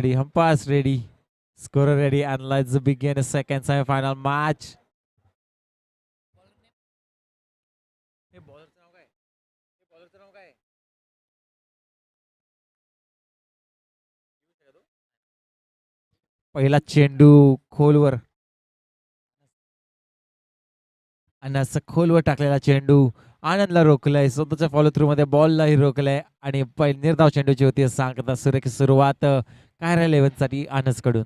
Ready, umpires ready, scorer ready, and let's begin the second semi-final match. पहिला चेंडू खोलवर आणि असं खोलवर टाकलेला चेंडू आनंदला रोखलाय, स्वतःच्या फॉलो थ्रू मध्ये बॉललाही रोखलाय आणि निर्धाव चेंडूची होती सांगता सुरेख सुरुवात कायरा 11 साठी आनंद कडून.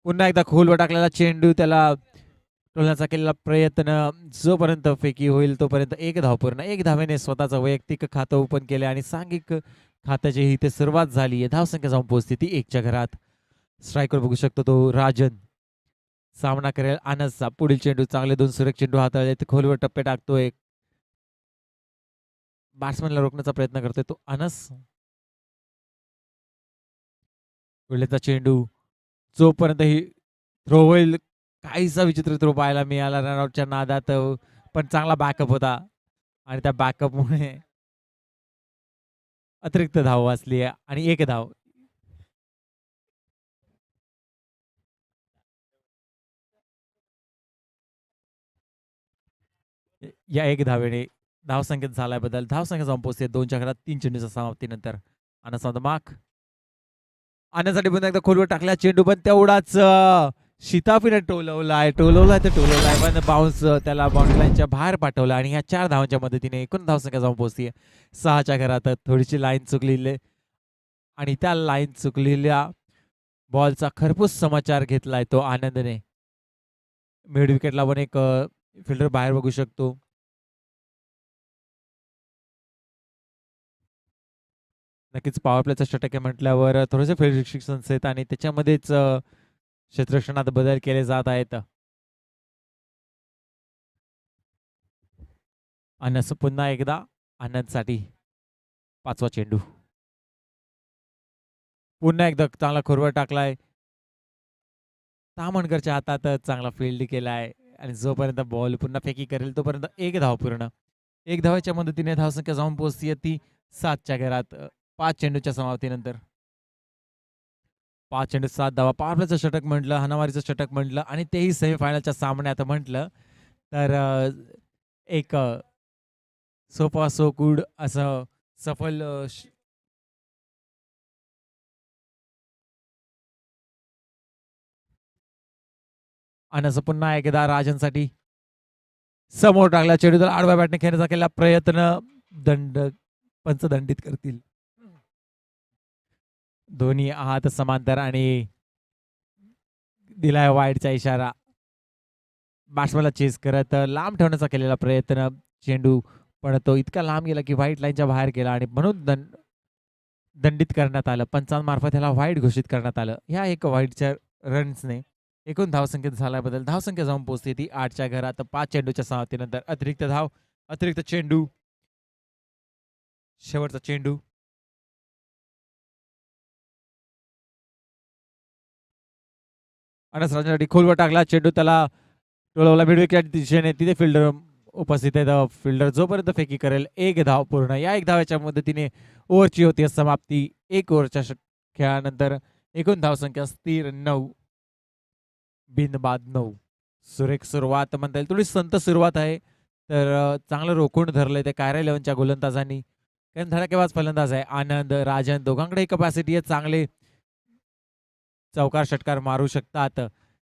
पुन्हा एकदा खोलवर टाकलेला चेंडू त्याला टोलण्याचा केलेला प्रयत्न, जोपर्यंत फेकी होईल तोपर्यंत एक धाव पूर्ण. एक धावेने स्वतःचं वैयक्तिक खातं ओपन केले आणि सांघिक खात्याची इथे सुरुवात झाली. धावसंख्या जाऊन पोहोचते ती 1च्या घरात. स्ट्रायकर बघू शकतो तो राजन सामना करेल आनंदचा. पुढील चेंडू चांगले 2 सुरेख चेंडू हाताळले, खोलवर टप्पे टाकतोय, बॅट्समॅनला रोखण्याचा प्रयत्न करतोय तो अनस. पुढल्याचा चेंडू जोपर्यंत ही थ्रो होईल, काहीसा विचित्र थ्रो पाहायला मिळाला रनआउटच्या नादात, पण चांगला बॅकअप होता आणि त्या बॅकअपमुळे अतिरिक्त धाव वाचली आणि 1 धाव. या 1 धावेने धावसंख्येत झालाय बदल. धावसंख्या जाऊन पोहोचते 2च्या घरात 3 चेंडूच्या समाप्तीनंतर. आनंद मार्क आणण्यासाठी पुन्हा एकदा खोलवर टाकला चेंडू, पण तेवढाच शिताफीने टोलवलाय पण बाउन्स त्याला बाउंड्री लाईनच्या बाहेर पाठवला आणि ह्या 4 धावांच्या मदतीने एकूण धावसंख्या जाऊन पोहोचते 6च्या घरात. थोडीशी लाईन चुकलेली आणि त्या लाईन चुकलेल्या बॉलचा खरपूस समाचार घेतलाय तो आनंदने. मिड विकेटला पण एक फिल्डर बाहेर बघू शकतो. नक्कीच पॉवर प्लेचा षटक म्हटल्यावर थोडेसे फील्ड रिस्ट्रिक्शन्स आहेत आणि त्याच्यामध्येच क्षेत्ररक्षणात बदल केले जात आहेत. आणि पुन्हा एकदा आनंदसाठी 5वा चेंडू. पुन्हा एकदा चांगला खोलवर टाकलाय, तामणकरच्या हातात चांगला फील्ड केलाय आणि जोपर्यंत बॉल पुन्हा फेकी करेल तोपर्यंत 1 धाव पूर्ण. 1 धावाच्या मदतीने धावसंख्या जाऊन पोहोचते ती 7च्या घरात 5 चेंडूच्या समाप्तीनंतर. 5 चेंडू 7 धावा. पॉवर प्लेचं षटक म्हटलं, हाणामारीचं षटक म्हटलं आणि तेही सेमीफायनलच्या सामन्यात म्हटलं तर एक सोपा सो गुड असं सफल आणि असं पुन्हा एकदा राजनसाठी समोर टाकला चेंडू, तर आडव्या बॅटने खेळण्याचा केला प्रयत्न, पंच दंडित करतील. दोन्ही हात समांतर आणि दिलाय वाईडचा इशारा. बॅट्समॅनला चेस करत लांब ठेवण्याचा केलेला प्रयत्न, चेंडू पण तो इतका लांब गेला की व्हाईट लाईनच्या बाहेर गेला आणि म्हणून दंडित करण्यात आलं. पंचांमार्फत ह्याला व्हाईट घोषित करण्यात आलं. ह्या एक व्हाईटच्या रन्सने एकूण धावसंख्येत झाला बदल. धावसंख्या जाऊन पोहोचते ती 8च्या घरात 5 चेंडूच्या समाप्तीनंतर. अतिरिक्त धाव, अतिरिक्त चेंडू, शेवटचा चेंडू. अनस राजासाठी खोलवर टाकला चेंडू, त्याला टोलवला मिड विकेट दिशेने. तिथे फिल्डर उपस्थित आहे. फिल्डर जोपर्यंत फेकी करेल 1 धाव पूर्ण. या 1 धावाच्या मदतीने ओव्हरची होती समाप्ती. 1 ओव्हरच्या खेळानंतर एकूण धावसंख्या स्थिर 9 बिनबाद 9. सुरेख सुरुवात म्हणता येईल, थोडी संत सुरुवात आहे तर चांगलं रोखून धरलंय ते कायरा 11च्या गोलंदाजांनी. कारण धडाकेबाज फलंदाज आहे आनंद, राजन, दोघांकडे कपॅसिटी आहे, चांगले चौकार षटकार मारू शकतात.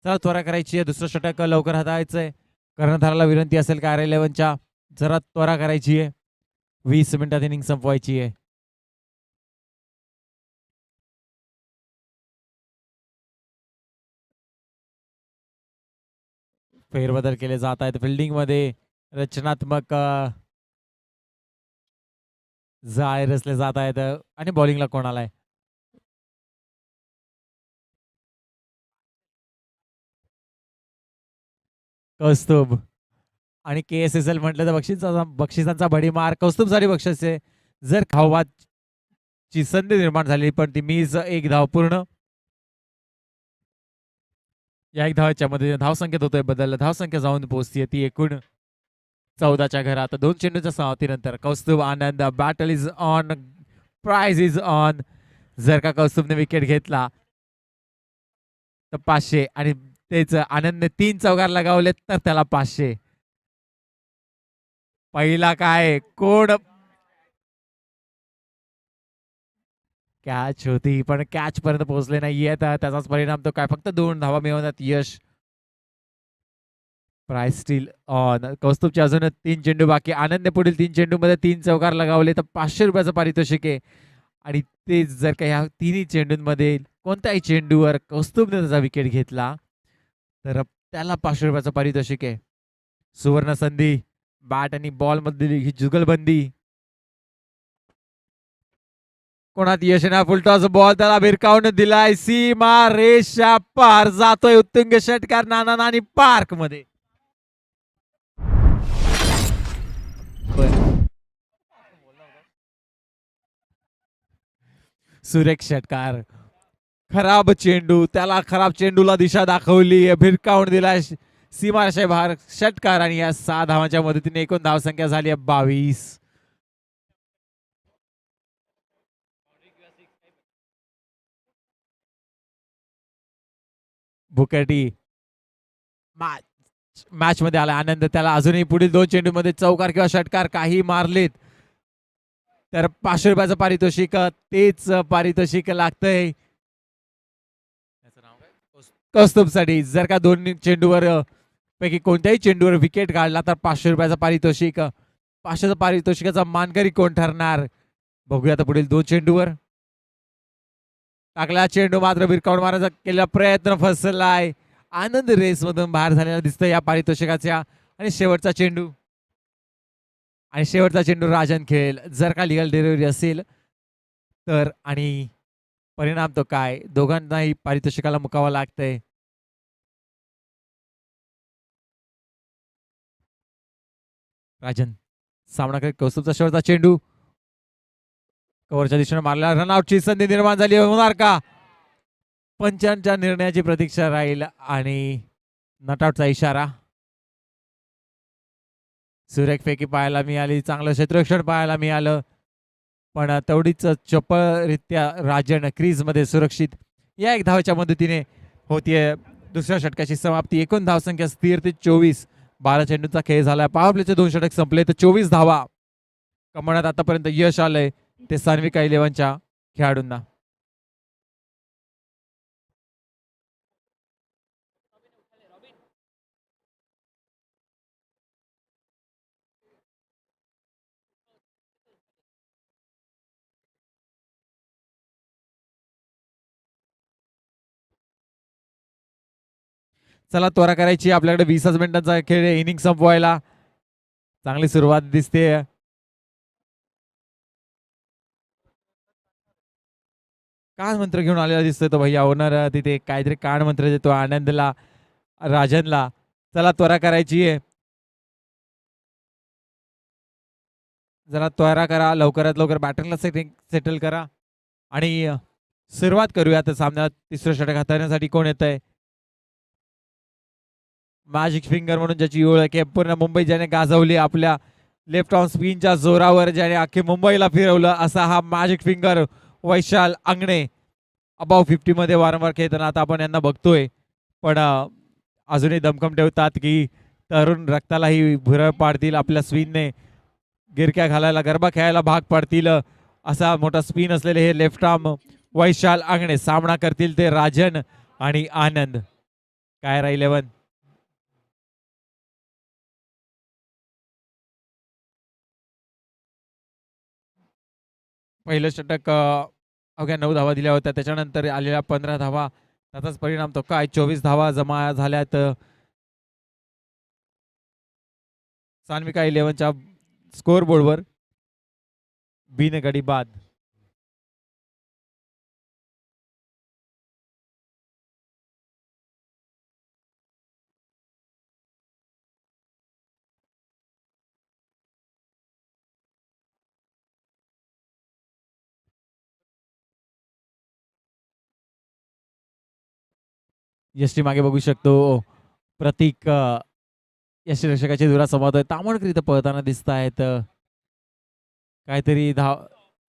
चला त्वरा करायची आहे, दुसरं षटक लवकर हाताळायचंय. कर्णधाराला विनंती असेल कायरा 11च्या, जरा त्वरा करायची आहे, 20 मिनिटात इनिंग संपवायची आहे. फेरबदल केले जात आहेत फिल्डिंग मध्ये. रचनात्मक जाळे रचले जात आहेत आणि बॉलिंगला कोण आलाय? कौस्तुभ. आणि KSSL म्हटलं तर बक्षिसांचा भडीमार. कौस्तुभसाठी बक्षीस आहे जर खाऊबाची संधी निर्माण झाली, पण ती मीच 1 धाव पूर्ण. या 1 धावाच्या मध्ये धावसंख्येत होतोय बदल. धावसंख्या जाऊन पोहोचते ती एकूण 14च्या घरात 2 चेंडूच्या समाप्तीनंतर. Kaustubh Anand, battle is on, prize is on. जर का कौस्तुभने विकेट घेतला तर 500 आणि तेच आनंदने 3 चौकार लगावले तर त्याला 500. पहिला काय कोण कॅच होती पण कॅच पर्यंत पोहोचले नाहीये तर त्याचाच परिणाम तो काय फक्त 2 धावा मिळवण्यात यश. Prize still on. कौस्तुभचे अजून 3 चेंडू बाकी. आनंदने पुढील 3 चेंडूमध्ये 3 चौकार लगावले तर 500 रुपयाचं पारितोषिक आहे. आणि ते जर का ह्या तिन्ही चेंडूंमध्ये कोणत्याही चेंडूवर कौस्तुभने त्याचा विकेट घेतला तर त्याला 500 रुपयाचं पारितोषिक आहे. सुवर्ण संधी. बॅट आणि बॉल मधली ही जुगलबंदी. कोणात यश ना फुलटॉस बॉल त्याला भिरकावून दिलाय. सीमा रेषा पार जातोय उत्तुंग षटकार नाना नानी पार्क मध्ये. सुरेख षटकार. खराब चेंडू त्याला खराब चेंडूला दिशा दाखवली. भिरकावून दिलाय सीमारेषा बाहेर षटकार आणि या 6 धावांच्या मदतीने एकूण धावसंख्या झाली आहे 22. बुकेटी मॅच मध्ये आला आनंद. त्याला अजूनही पुढील 2 चेंडू मध्ये चौकार किंवा षटकार काही मारलेत तर 500 रुपयाचं पारितोषिक. तेच पारितोषिक लागतंय कौस्तुभसाठी. जर का 2 चेंडूवर पैकी कोणत्याही चेंडूवर विकेट काढला तर 500 रुपयाचं पारितोषिक. 500 पारितोषिकाचा मानकरी कोण ठरणार बघूया आता पुढील 2 चेंडूवर. टाकला चेंडू मात्र भिरकावून मारायचा केलेला प्रयत्न फसलाय. आनंद रेस मधून बाहेर झालेला दिसतोय या पारितोषिकाच्या. आणि शेवटचा चेंडू राजन खेळेल जर का लिगल डिलिव्हरी असेल तर. आणि परिणाम तो काय दोघांनाही पारितोषिकाला मुकावं लागतंय. राजन सामना करत कौस्तुभचा शेवटचा चेंडू कव्हरच्या दिशेने मारला. रनआउटची संधी निर्माण झाली होणार का. पंचांच्या निर्णयाची प्रतीक्षा राहील आणि नटआउटचा इशारा. सुरेख फेकी पाहायला मिळाली. चांगलं क्षेत्ररक्षण पाहायला मिळालं पण तेवढीच चपळरित्या राजन क्रीज मध्ये सुरक्षित. या 1 धावाच्या मदतीने होतीये दुसऱ्या षटकाची समाप्ती. एकूण धावसंख्या स्थिर ते 24. 12 चेंडूचा खेळ झालाय. पॉवर प्लेचे 2 षटक संपले तर 24 धावा कमवण्यात आतापर्यंत यश आलंय ते सान्विका 11च्या खेळाडूंना. चला त्वरा करायची. आपल्याकडे 20च मिनिटांचा खेळ इनिंग संपवायला. चांगली सुरुवात दिसते. कान मंत्र घेऊन आलेला दिसतोय तो भैया ओनर. तिथे काहीतरी कान मंत्र देतो आनंदला राजनला. चला त्वरा करायची आहे. जरा त्वरा करा. लवकरात लवकर बॅटरला सेटल करा आणि सुरुवात करूया. तर सामन्यात तिसरं षटक हाताळण्यासाठी कोण येत आहे. मॅजिक फिंगर म्हणून ज्याची ओळख आहे पूर्ण मुंबई ज्याने गाजवली आपल्या लेफ्ट ऑन स्पिनच्या जोरावर ज्याने अख्खे मुंबईला फिरवलं असा हा मॅजिक फिंगर वैशाल अंगणे. अबाव 50 मध्ये वारंवार खेळताना आता आपण यांना बघतोय पण अजूनही दमखम ठेवतात की तरुण रक्तालाही भुरळ पाडतील. आपल्या स्पिनने गिरक्या घालायला गरबा खेळायला भाग पाडतील असा मोठा स्पिन असलेले हे लेफ्ट आर्म वैशाल अंगणे. सामना करतील ते राजन आणि आनंद. काय राहील 11. पहिलं षटक अवघ्या 9 धावा दिल्या होत्या. त्याच्यानंतर आलेल्या 15 धावा त्याचाच परिणाम तो काय 24 धावा जमा झाल्यात सान्विका 11च्या स्कोर बोर्डवर. बिनगडी बाद. यष्टी मागे बघू शकतो. प्रतीक यष्टीरक्षकाची दुरा संवाद तामणकर इथं पळताना दिसत आहेत. काहीतरी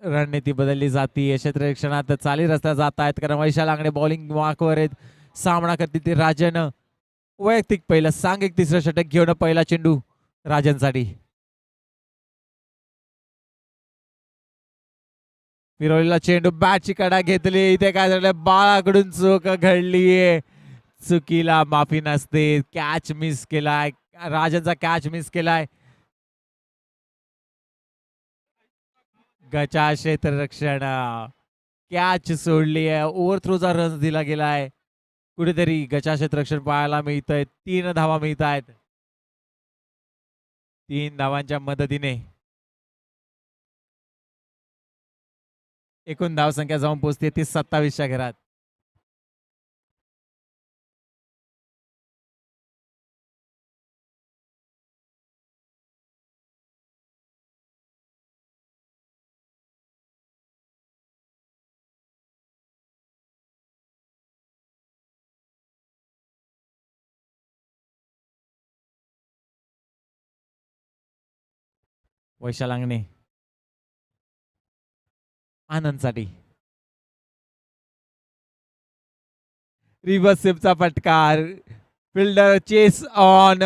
रणनीती बदलली जाते. क्षेत्ररक्षणात चाली रस्त्या जात आहेत कारण वैशाल आंगणे बॉलिंग मार्कवर आहेत. सामना करते ते राजन. वैयक्तिक पहिलं सांघिक तिसरं षटक घेऊन पहिला चेंडू राजनसाठी. फिरवलेला चेंडू बॅटची कडा घेतली. इथे काय झालं बाळाकडून चूक घडलीये. चुकीला माफी नसते. कॅच मिस केलाय. राजनचा कॅच मिस केलाय. गचा क्षेत्ररक्षण कॅच सोडली आहे. ओव्हर थ्रोचा रन दिला गेलाय. कुठेतरी गचा क्षेत्ररक्षण पाहायला मिळतंय. 3 धावा मिळत आहेत. 3 धावांच्या मदतीने एकूण धावसंख्या जाऊन पोहोचते ती 27च्या घरात. वैशाल आंगणे आनंदसाठी. रिव्हर्स स्वीपचा फटकार. Fielder chase on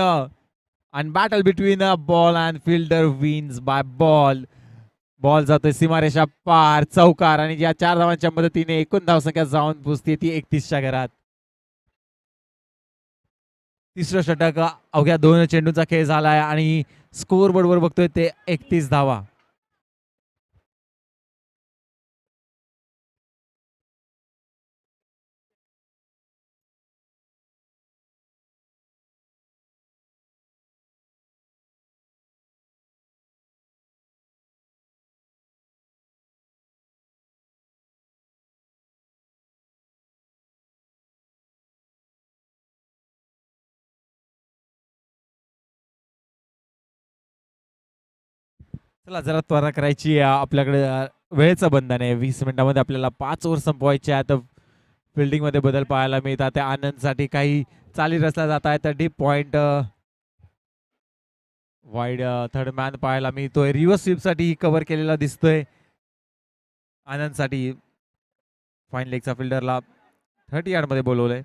and battle between a ball and fielder wins by ball. Ball जातोय सीमारेषा पार. चौकार आणि या 4 धावांच्या मदतीने एकूण धावसंख्या जाऊन पोहोचते ती 31च्या घरात. तिसरं षटक अवघ्या 2 चेंडूचा खेळ झालाय आणि स्कोर बोर्डवर बघतोय ते 31 धावा. चला जरा त्वरा करायची. आपल्याकडे वेळेचं बंधन आहे. 20 मिनिटांमध्ये आपल्याला 5 ओव्हर संपवायचे आहेत. फिल्डिंग मध्ये बदल पाहायला मिळतात. त्या आनंदसाठी काही चाली रचल्या जात आहेत. Deep point wide third man पाहायला मिळतोय. रिव्हर्स स्वीपसाठी कव्हर केलेला दिसतोय आनंदसाठी. फाईन लेगचा फिल्डरला 30 यार्ड मध्ये बोलवलंय.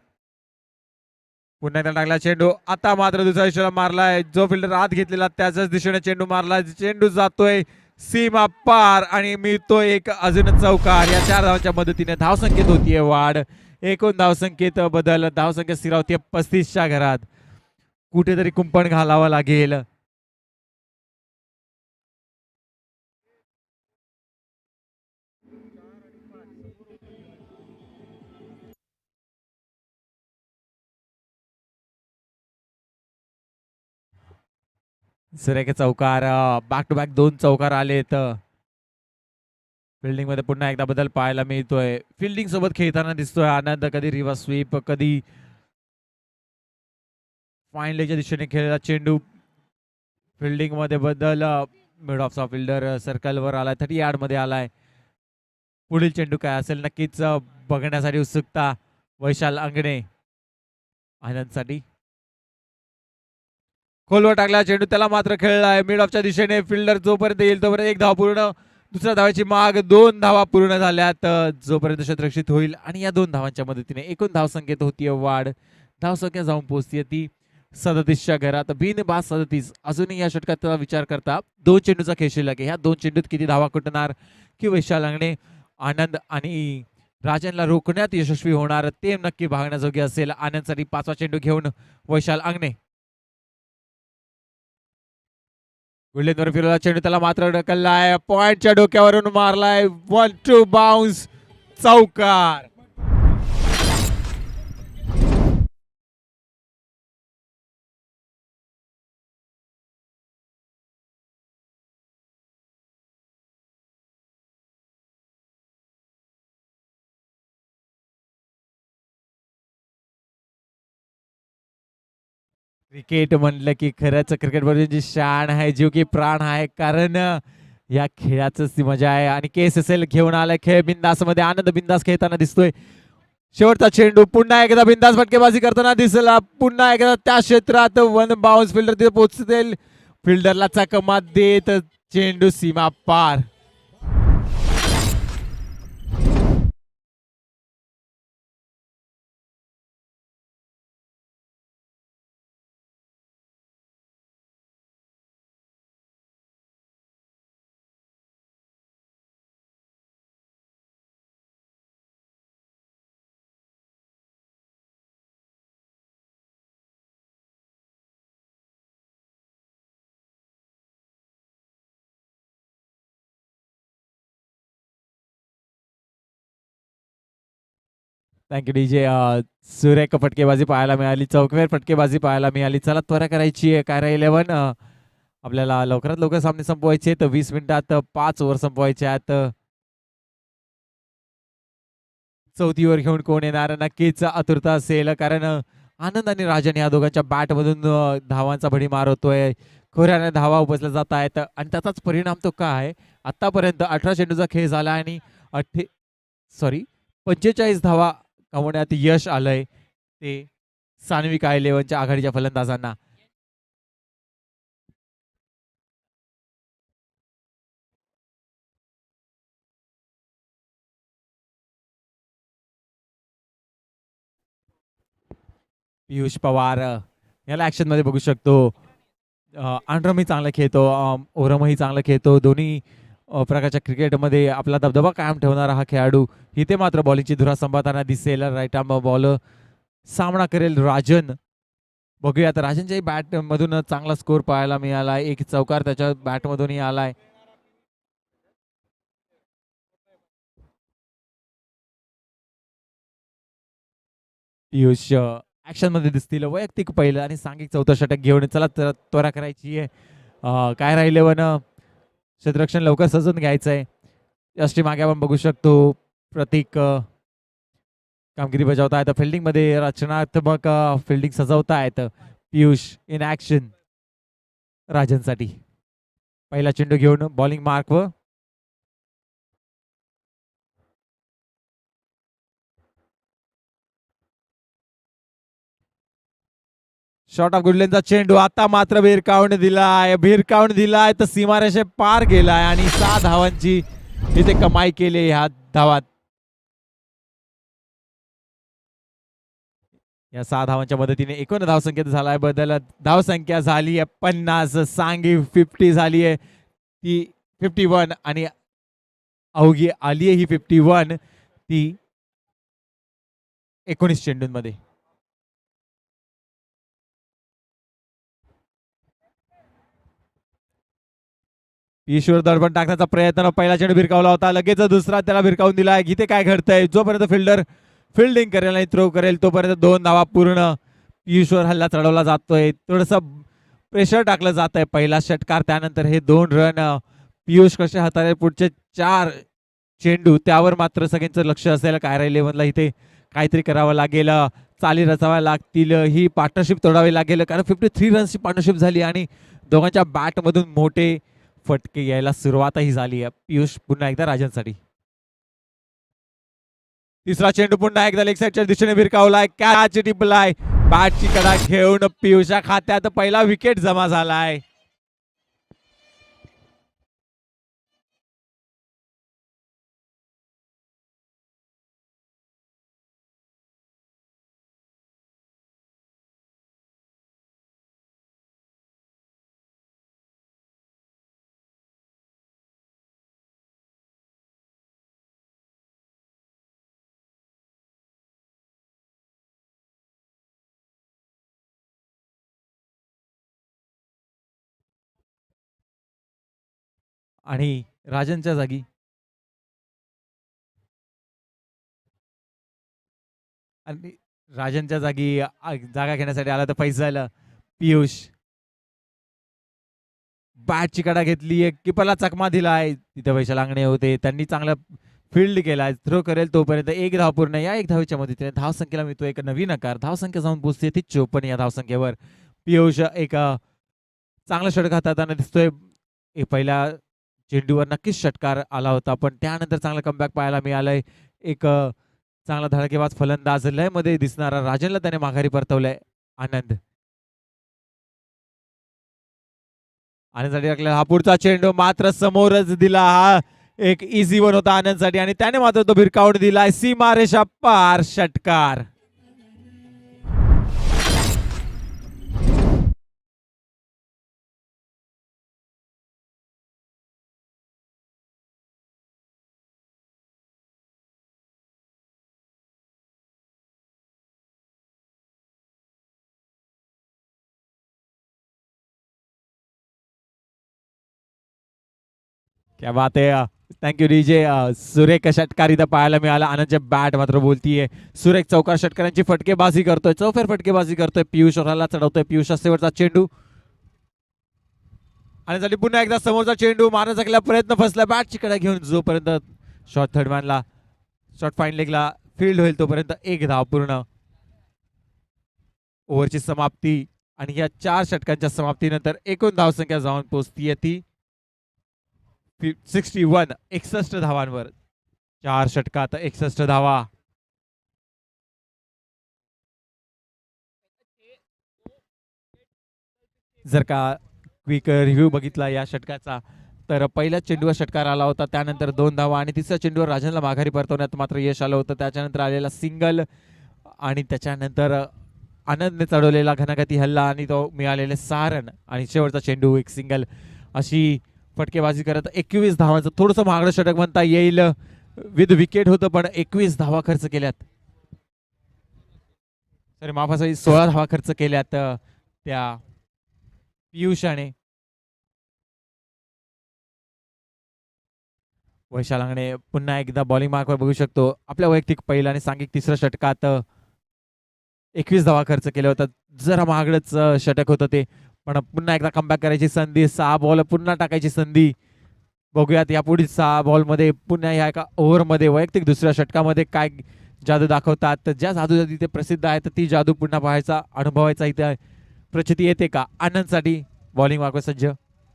पुन्हा एकदा टाकला चेंडू. आता मात्र दुसऱ्या दिशेला मारलाय. जो फिल्डर आत घेतलेला त्याच्याच दिशेने चेंडू मारलाय. चेंडू जातोय सीमा पार आणि मिळतोय एक अजून चौकार. या 4 धावांच्या मदतीने धावसंख्येत होतीये वाढ. एकूण धावसंख्येत बदल. धावसंख्या स्थिरावतीये 35च्या घरात. कुठेतरी कुंपण घालावं लागेल. सुरेख चौकार. बॅक टू बॅक 2 चौकार आलेत. फिल्डिंग मध्ये पुन्हा एकदा बदल पाहायला मिळतोय. फिल्डिंग सोबत खेळताना दिसतोय आनंद. कधी रिव्हर्स स्वीप कधी फाईन लेगच्या दिशेने खेळलेला चेंडू. फिल्डिंग मध्ये बदल. मिड ऑफचा फिल्डर सर्कलवर आलाय. 30 यार्ड मध्ये आलाय. पुढील चेंडू काय असेल नक्कीच बघण्यासाठी उत्सुकता वैशाल आंगणे आनंदसाठी. खोलवर टाकला चेंडू. त्याला मात्र खेळलाय मिड ऑफच्या दिशेने. फिल्डर जोपर्यंत येईल तोपर्यंत 1 धाव पूर्ण. दुसऱ्या धावाची माग. 2 धावा पूर्ण झाल्यात. जोपर्यंत क्षेत्ररक्षित होईल आणि या 2 धावांच्या मदतीने एकूण धावसंख्येत होतीये वाढ. धावसंख्या जाऊन पोहोचतीये ती 37च्या घरात. बिनबाद 37. अजूनही या षटकात त्याचा विचार करता 2 चेंडूचा खेळ शिल्लक आहे. ह्या 2 चेंडूत किती धावा कुटणार की वैशाल आंगणे आनंद आणि राजनला रोखण्यात यशस्वी होणार ते नक्की बघण्याजोगे असेल. आनंदसाठी 5वा चेंडू घेऊन वैशाल आंगणे. गुल्हेंवर फिरवला चेंडू. त्याला मात्र ढकललाय. पॉइंटच्या डोक्यावरून मारलाय. 1-2 बाउन्स. चौकार. क्रिकेट म्हणलं की खरंच क्रिकेट बरोबर जी शान आहे जीव की प्राण आहे. कारण या खेळाच ती मजा आहे. आणि KSSL घेऊन आलाय खेळ बिंदास मध्ये. आनंद बिंदास खेळताना दिसतोय. शेवटचा चेंडू. पुन्हा एकदा बिंदास फटकेबाजी करताना दिसला. पुन्हा एकदा त्या क्षेत्रात 1 बाउन्स. फिल्डर तिथे पोहोचतील. फिल्डरला चकमा देत चेंडू सीमा पार. Thank you DJ. सुरेख फटकेबाजी पाहायला मिळाली, चौकवेर फटकेबाजी पाहायला मिळाली. चला त्वरा करायची आहे. काय 11 आपल्याला लवकरात लवकर सामने संपवायचे आहेत. 20 मिनिटात 5 ओव्हर संपवायचे आहेत. चौथी ओव्हर घेऊन कोण येणार नक्कीच आतुरता असेल, कारण आनंद आणि राजन या दोघांच्या बॅटमधून धावांचा भडीमार होतोय. खोऱ्याने धावा उपसल्या जात आहेत आणि त्याचाच परिणाम तो काय, आतापर्यंत 18 चेंडूचा खेळ झाला आणि 45 धावा कमवण्यात यश आलंय ते सान्विक I11च्या आघाडीच्या फलंदाजांना. पियुष पवार याला ऍक्शन मध्ये बघू शकतो. आंड्रमही चांगला खेळतो, ओरमही चांगला खेळतो. दोन्ही प्रकारच्या क्रिकेटमध्ये आपला दबदबा कायम ठेवणारा हा खेळाडू. इथे मात्र बॉलिंगची धुरा सांभाळताना दिसेल. राईट आर्म बॉल सामना करेल राजन. बघूया आता राजनच्याही बॅट मधून चांगला स्कोर पाहायला मिळाला. एक चौकार त्याच्या बॅट मधूनही आलाय. पियुष ऍक्शन मध्ये दिसतील. वैयक्तिक पहिलं आणि सांघिक चौथं षटक घेऊन चला त्वरा करायची आहे. काय राहिले वन क्षेत्ररक्षण लवकर सजून घ्यायचंय. यष्टी मागे आपण बघू शकतो प्रतीक कामगिरी बजावता आहेत. फिल्डिंग मध्ये रचनात्मक फिल्डिंग सजवता आहेत. पियुष इन ऍक्शन राजनसाठी. पहिला चेंडू घेऊन बॉलिंग मार्क व शॉर्ट ऑफ गुडलेनचा चेंडू आता मात्र भिरकावून दिलाय तर सीमारेषे पार गेलाय आणि 6 धावांची इथे कमाई केली ह्या धावात. या 6 धावांच्या मदतीने एकूण धावसंख्येत झालाय बदल. धावसंख्या झाली आहे 50. सांगी 50 झाली आहे ती 51 आणि अवघी आली आहे ही 51 ती 19 चेंडूंमध्ये. ईश्वर दडपण टाकण्याचा प्रयत्न. पहिला चेंडू भिरकावला होता, लगेच दुसरा त्याला भिरकावून दिलाय. इथे काय घडतंय, जोपर्यंत फिल्डर फिल्डिंग करेल आणि थ्रो करेल तोपर्यंत 2 धावा पूर्ण. ईश्वर हल्ला चढवला जातोय, थोडस प्रेशर टाकलं जात आहे. पहिला षटकार त्यानंतर हे 2 रन पियुष कसे हाताळेल पुढचे 4 चेंडू त्यावर मात्र सगळ्यांचं लक्ष असेल. कायरा 11ला इथे काहीतरी करावं लागेल, चाली रचाव्या लागतील, ही पार्टनरशिप तोडावी लागेल, कारण 53 रन्सची पार्टनरशिप झाली आणि दोघांच्या बॅटमधून मोठे फटके यायला सुरुवातही झाली आहे. पियुष पुन्हा एकदा राजनसाठी. तिसरा चेंडू पुन्हा एकदा लेग साईडच्या दिशेने भिरकावलाय, कॅच टिपलाय. बॅटची कडा घेऊन पियुषच्या खात्यात पहिला विकेट जमा झालाय. आणि राजनच्या जागी आणि राजनच्या जागी जागा घेण्यासाठी आला तर फैसल. पियुष बॅटची कडा घेतली, किपरला चकमा दिलाय. तिथे वैशाल अंगणे होते, त्यांनी चांगलं फील्ड केलाय. थ्रो करेल तोपर्यंत 1 धाव पूर्ण. या 1 धावेच्या मदतीने धावसंख्येला मिळतो एक नवीन आकार. धावसंख्या जाऊन पोहोचते ती 54. या धावसंख्येवर पियुष एक चांगला षटक हाताळताना दिसतोय. पहिल्या चेंडूवर नक्कीच षटकार आला होता, पण त्यानंतर चांगला कमबॅक पाहायला मिळालंय. एक चांगला धडकेबाज फलंदाज लय मध्ये दिसणारा राजनला त्याने माघारी परतवलंय. आनंद आनंदसाठी टाकला हा पुढचा चेंडू मात्र समोरच दिला. हा एक इझी वन होता आनंदसाठी आणि त्याने मात्र तो भिरकावून दिलाय. सीमारेषा पार षटकार. क्या बात आहे. Thank you DJ. सुरेख षटकार इथं पाहायला मिळाला. आनंदच्या बॅट मात्र बोलतीये. सुरेख चौकार षटकारांची फटकेबाजी करतोय, चौफेर फटकेबाजी करतोय. पियुष ओराला चढवतोय. पियुष शेवटचा चेंडू आणि झाली पुन्हा एकदा समोरचा चेंडू मारण्याचा केला प्रयत्न, फसला बॅटची कडे घेऊन. जोपर्यंत शॉर्ट थर्ड मॅनला शॉर्ट फाईन लेगला फील्ड होईल तोपर्यंत एक धाव पूर्ण. ओव्हरची समाप्ती आणि या 4 षटकांच्या समाप्तीनंतर एकूण धावसंख्या जाऊन पोहोचतीये ती 61. 61 धावांवर. 4 षटकात 61 धावा. जर का क्विक रिव्ह्यू बघितला या षटकाचा तर पहिल्या चेंडूवर षटकार आला होता, त्यानंतर 2 धावा आणि तिसऱ्या चेंडूवर राजनला माघारी परतवण्यात मात्र यश आलं होतं. त्याच्यानंतर आलेला सिंगल आणि त्याच्यानंतर आनंदने चढवलेला घनागती हल्ला आणि तो मिळालेले 6 रन आणि शेवटचा चेंडू एक सिंगल. अशी फटकेबाजी करत 21 धावांचं थोडंसं महागडं षटक म्हणता येईल. विथ विकेट होतं पण 21 धावा खर्च केल्यात. सॉरी माफ असावी, 16 धावा खर्च केल्यात त्या पियुषाने. वैशाल अंगणे पुन्हा एकदा बॉलिंग मार्कवर बघू शकतो. आपल्या वैयक्तिक पहिल्या आणि सांघिक तिसऱ्या षटकात 21 धावा खर्च केल्या होता. जरा महागडच षटक होतं ते, पण पुन्हा एकदा कमबॅक करायची संधी. 6 बॉल पुन्हा टाकायची संधी. बघूयात या पुढील 6 बॉलमध्ये पुन्हा ह्या एका ओव्हरमध्ये वैयक्तिक दुसऱ्या षटकामध्ये काय जादू दाखवतात. तर ज्या जादू इथे प्रसिद्ध आहे तर ती जादू पुन्हा पाहायचा अनुभवायचा इथे प्रचिती येते का. आनंदसाठी बॉलिंग मार्कवर सज्ज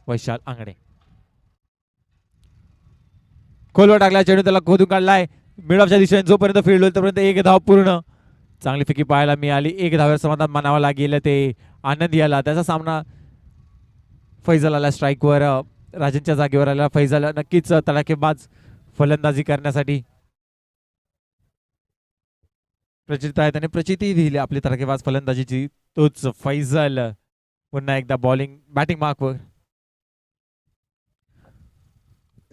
वैशाल आंगणे. खोलवर टाकला चेंडू, त्याला खोदून काढलाय मिडऑफच्या दिशेने. जोपर्यंत फील्ड होईल तोपर्यंत एक धाव पूर्ण. चांगली फेकी पाहायला मिळाली. एक धाव्यावर समाधान मानावं लागेल ते आनंद याला. त्याचा सामना फैजल आला स्ट्राईकवर. राजनच्या जागेवर आला फैजल. नक्कीच तडाखेबाज फलंदाजी करण्यासाठी प्रचित आहेत आणि प्रचिती दिली आपली तडाखेबाज फलंदाजीची. तोच फैजल पुन्हा एकदा बॉलिंग बॅटिंग मार्कवर.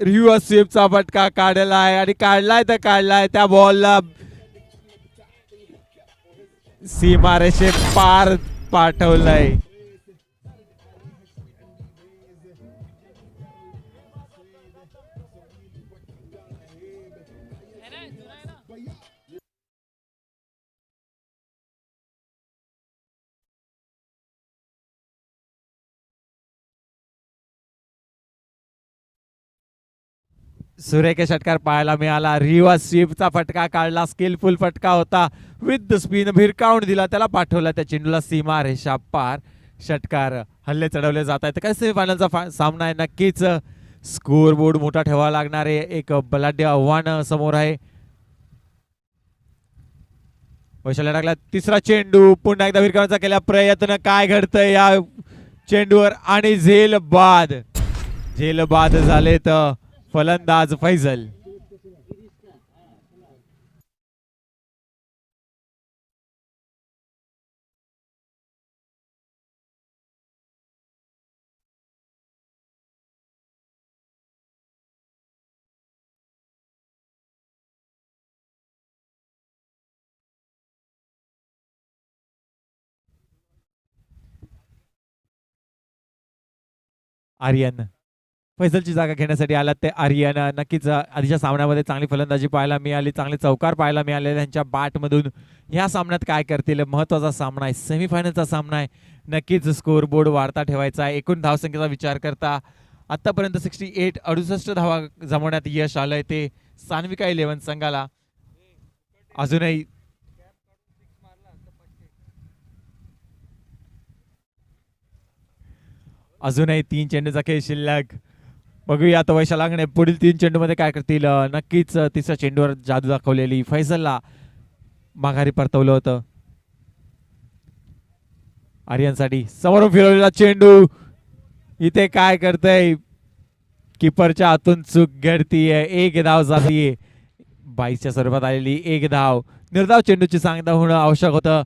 रिव्ह्यू स्वीपचा फटका काढलाय आणि काढलाय तर काढलाय. त्या बॉलला सीमारेषे पार पाठवलंय. सुरेख षटकार पाहायला मिळाला. रिव्हर्स स्वीपचा फटका काढला. स्किलफुल फटका होता. विथ द स्पिन भिरकावून दिला, त्याला पाठवला त्या चेंडूला सीमा रेषा पार. षटकार हल्ले चढवले जात आहेत. काय सेमीफायनलचा सामना आहे. नक्कीच स्कोर बोर्ड मोठा ठेवावा लागणार आहे. एक बलाढ्य आव्हान समोर आहे. वैशाल्या टाकला तिसरा चेंडू. पुन्हा एकदा भिरकावण्याचा केला प्रयत्न. काय घडतंय या चेंडूवर आणि झेल बाद झाले तर फलंदाज फैजल. आर्यन फैजलची जागा घेण्यासाठी आला ते आर्यन. नक्कीच आधीच्या सामन्यामध्ये चांगली फलंदाजी पाहायला मिळाली, चांगले चौकार पाहायला मिळाले त्यांच्या बॅटमधून. ह्या सामन्यात काय करतील. महत्वाचा सामना आहे, सेमीफायनलचा सामना आहे. नक्कीच स्कोर बोर्ड वाढता ठेवायचा आहे. एकूण धावसंख्येचा विचार करता आतापर्यंत 68 धावा जमवण्यात यश आलंय ते सान्विका 11 संघाला. अजूनही 3 चेंडूचा खेळ शिल्लक. बघूया आता वैशाल अंगणे पुढील 3 चेंडूमध्ये काय करतील. नक्कीच तिसऱ्या चेंडूवर जादू दाखवलेली फैजलला माघारी परतवलं होतं. आर्यनसाठी समोरून फिरवलेला चेंडू. इथे काय करतय, किपरच्या हातून चूक घडतीये. एक धाव जातीये. 22च्या स्वरूपात आलेली एक धाव. निर्धाव चेंडूची सांगता होणं आवश्यक होतं,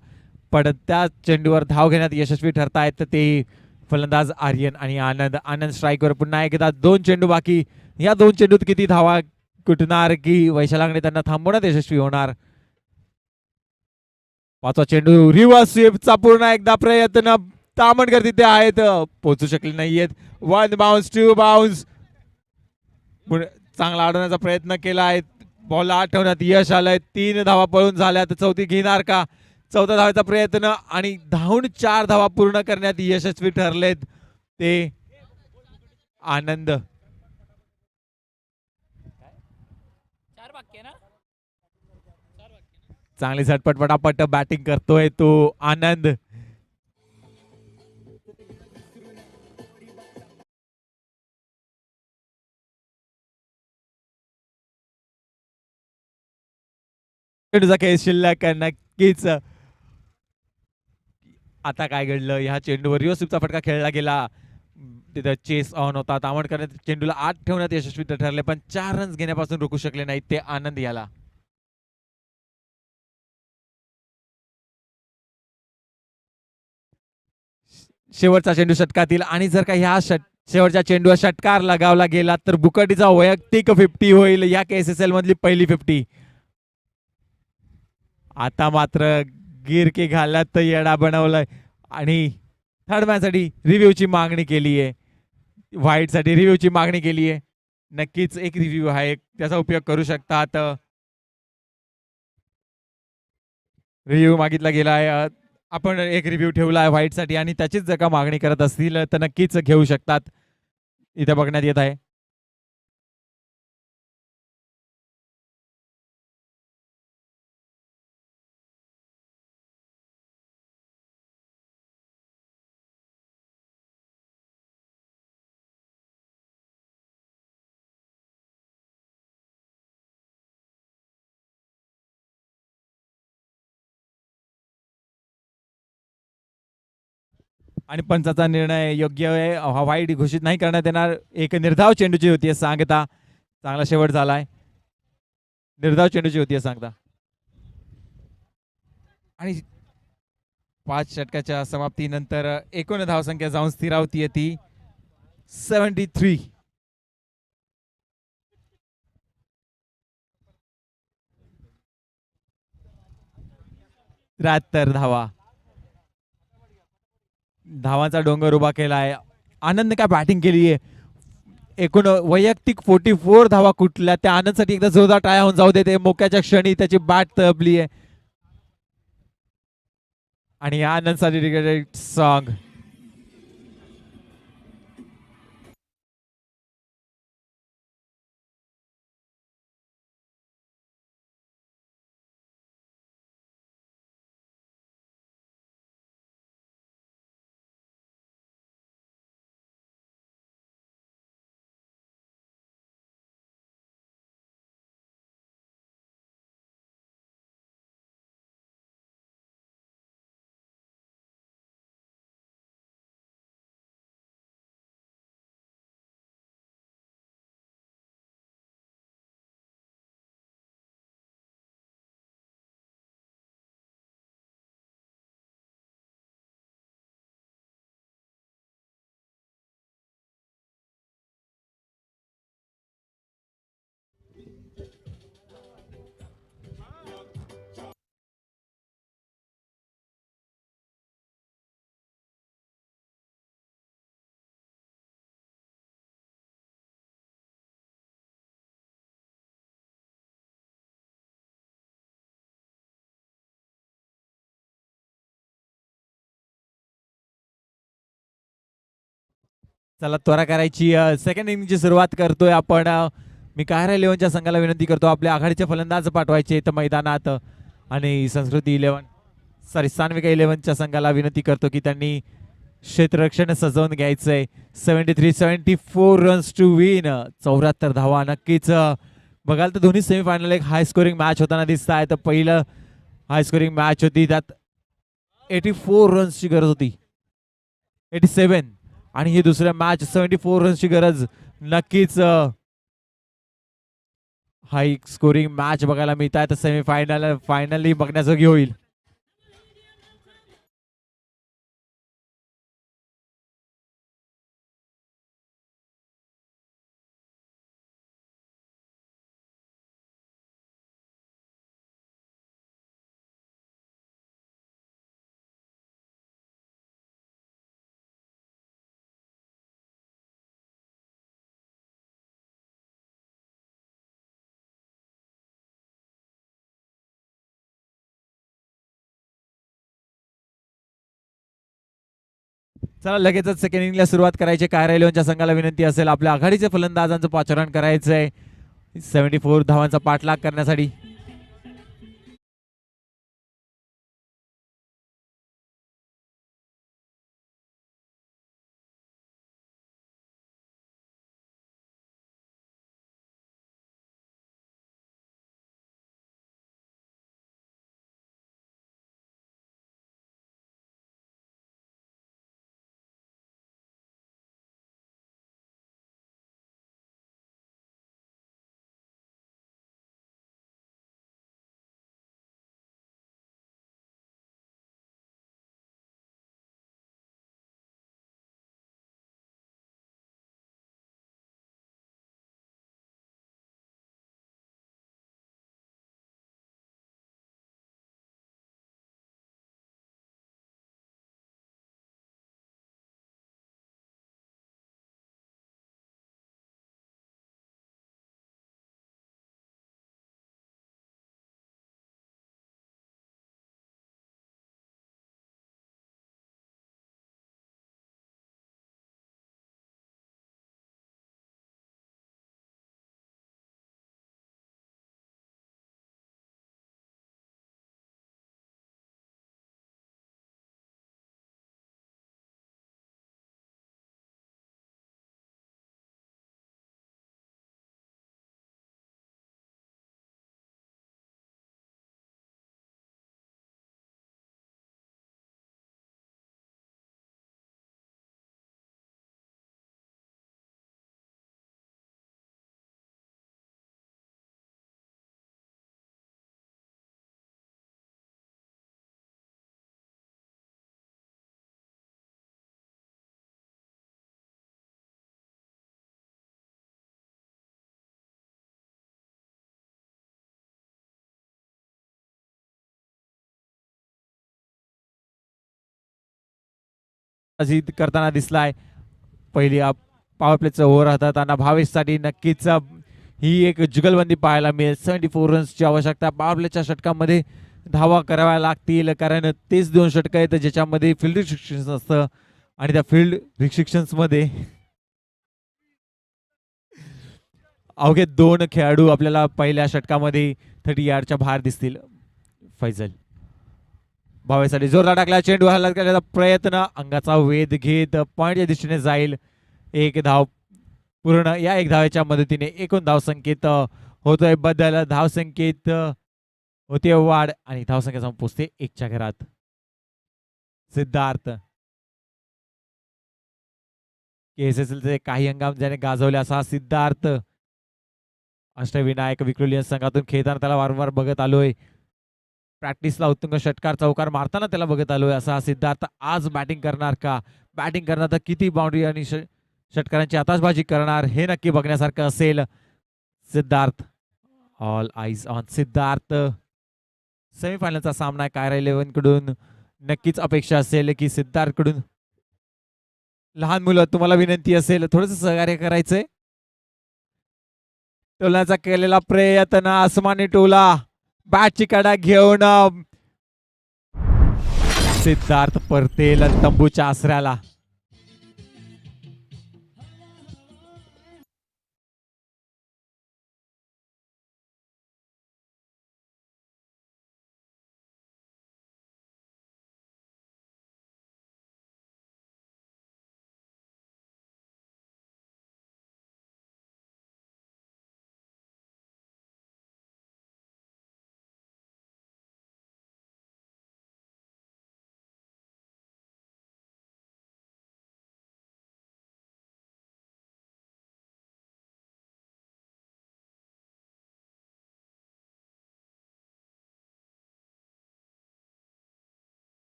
पण त्या चेंडूवर धाव घेण्यात यशस्वी ठरतायत ते फलंदाज आर्यन आणि आनंद स्ट्राईकवर. पुन्हा एकदा 2 चेंडू बाकी. या 2 चेंडूत किती धावा कुठणार की वैशाल अंगणे त्यांना थांबवण्यात यशस्वी होणार. 5वा चेंडू रिव्हर्स स्वीपचा पुन्हा एकदा प्रयत्न. तामणकर तिथे आहेत, पोहोचू शकले नाहीयेत. 1 बाउन्स 2 बाउन्स. चांगला अडवण्याचा प्रयत्न केला आहे. बॉलला आठवण्यात यश आलंय. 3 धावा पळून झाल्या तर चौथी घेणार का? चौथा धावाचा प्रयत्न आणि धावून 4 धावा पूर्ण करण्यात यशस्वी ठरलेत ते आनंद. चांगली झटपट पटापट बॅटिंग करतोय तो आनंद. चेंडूचा खेळ शिल्लक नक्कीच. आता काय घडलं, ह्या चेंडूवर रिओसिपचा फटका खेळला गेला. तिथं चेस ऑन होता. तावडकर चेंडूला आत ठेवण्यात यशस्वी ठरले, पण 4 रन्स घेण्यापासून रोखू शकले नाहीत ते आनंद याला. शेवटचा चेंडू षटकातील आणि जर का ह्या शेवटच्या चेंडूवर षटकार लगावला गेला तर बुकाटीचा वैयक्तिक 50 होईल. या KSSL मधली पहिली 50. आता मात्र गिरकी घालत येडा बनवलाय आणि थर्ड मॅच साठी रिव्ह्यूची मागणी केली आहे. व्हाईट साठी रिव्ह्यूची मागणी केली आहे. नक्कीच एक रिव्ह्यू आहे, त्याचा उपयोग करू शकतात. रिव्ह्यू मागितला गेला आहे. आपण एक रिव्ह्यू ठेवला आहे व्हाईट साठी आणि त्याचीच जर का मागणी करत असतील तर नक्कीच घेऊ शकतात. इथे बघण्यात येत आहे. आणि पंचाचा निर्णय योग्य आहे. हा वाईट घोषित नाही करण्यात येणार. एक निर्धाव चेंडूची होती सांगता. चांगला शेवट झालाय. निर्धाव चेंडूची होती सांगता. आणि 5 षटकाच्या समाप्तीनंतर एकूण धावसंख्या जाऊन स्थिरावती ती 73. 73 धावा. धावांचा डोंगर उभा केला आहे. आनंद काय बॅटिंग केली आहे. एकूण वैयक्तिक 44 धावा कुठल्या त्या आनंदसाठी एकदा जोरदार टाळ्या होऊन जाऊ देते. मोक्याच्या क्षणी त्याची बॅट तबली आहे आणि आनंदसाठी सॉंग. चला त्वरा करायची. सेकंड इनिंगची सुरुवात करतोय आपण. मी कायरा 11च्या संघाला विनंती करतो आपल्या आघाडीचे फलंदाज पाठवायचे तर मैदानात आणि संस्कृती 11 सॉरी सान्विका 11च्या संघाला विनंती करतो की त्यांनी क्षेत्ररक्षण सजवून घ्यायचंय. 74 रन्स टू विन. 74 धावा. नक्कीच बघाल तर दोन्ही सेमीफायनल एक हाय स्कोरिंग मॅच होताना दिसत आहे. तर पहिलं हाय स्कोरिंग मॅच होती त्यात 84 रन्सची गरज होती. 87 आणि ही दुसऱ्या मॅच 74 रन्सची गरज. नक्कीच हाय स्कोरिंग मॅच बघायला मिळत आहे. तर सेमीफायनल फायनली बघण्याजोगी होईल. चला लगेचच सेकंड इनिंगला सुरुवात करायची. कायरा इलेव्हनच्या संघाला विनंती असेल आपल्या आघाडीचे फलंदाजांचं पाचारण करायचंय 74 धावांचा पाठलाग करण्यासाठी. करताना दिसलाय. पहिली पॉवर प्लेचं ओव्हर हाताळताना भावेशसाठी नक्कीच ही एक जुगलबंदी पाहायला मिळेल. 74 रन्सची आवश्यकता. पॉवर प्लेच्या षटकामध्ये धावा कराव्या लागतील कारण तेच 2 षटकं आहेत ज्याच्यामध्ये फील्ड रिस्ट्रिक्शन असतं आणि त्या फील्ड रिस्ट्रिक्शन्स मध्ये अवघे 2 खेळाडू आपल्याला पहिल्या षटकामध्ये 30 यार्डच्या बाहेर दिसतील. फैजल भावेसाठी जोरदार टाकला. चेंडू हल्ला करण्याचा प्रयत्न अंगाचा वेध घेत पॉइंटच्या दिशेने जाईल. एक धाव पूर्ण. या एक धावेच्या मदतीने एकूण धावसंख्येत होतोय बदल. धावसंख्येत होते वाढ आणि धावसंख्या जाऊन पोचते 1च्या घरात. सिद्धार्थ KSSLचे काही हंगाम ज्याने गाजवले असा सिद्धार्थ अष्टविनायक विक्रोलियन संघातून खेळताना त्याला वारंवार बघत आलोय. प्रॅक्टिसला उत्तुंग षटकार चौकार मारताना त्याला बघत आलोय. असा सिद्धार्थ आज बॅटिंग करणार का? बॅटिंग करणार तर किती बाउंड्री आणि षटकारांची आताशबाजी करणार हे नक्की बघण्यासारखं असेल. Siddharth all eyes on Siddharth. सेमीफायनलचा सामना कायरा 11 कडून नक्कीच अपेक्षा असेल की सिद्धार्थ कडून. लहान मुलं तुम्हाला विनंती असेल थोडंसं सहकार्य करायचंय. टोलण्याचा केलेला प्रयत्न आसमानी टोला बॅटची कडा घेऊन सिद्धार्थ परतेल तंबूच्या आसऱ्याला.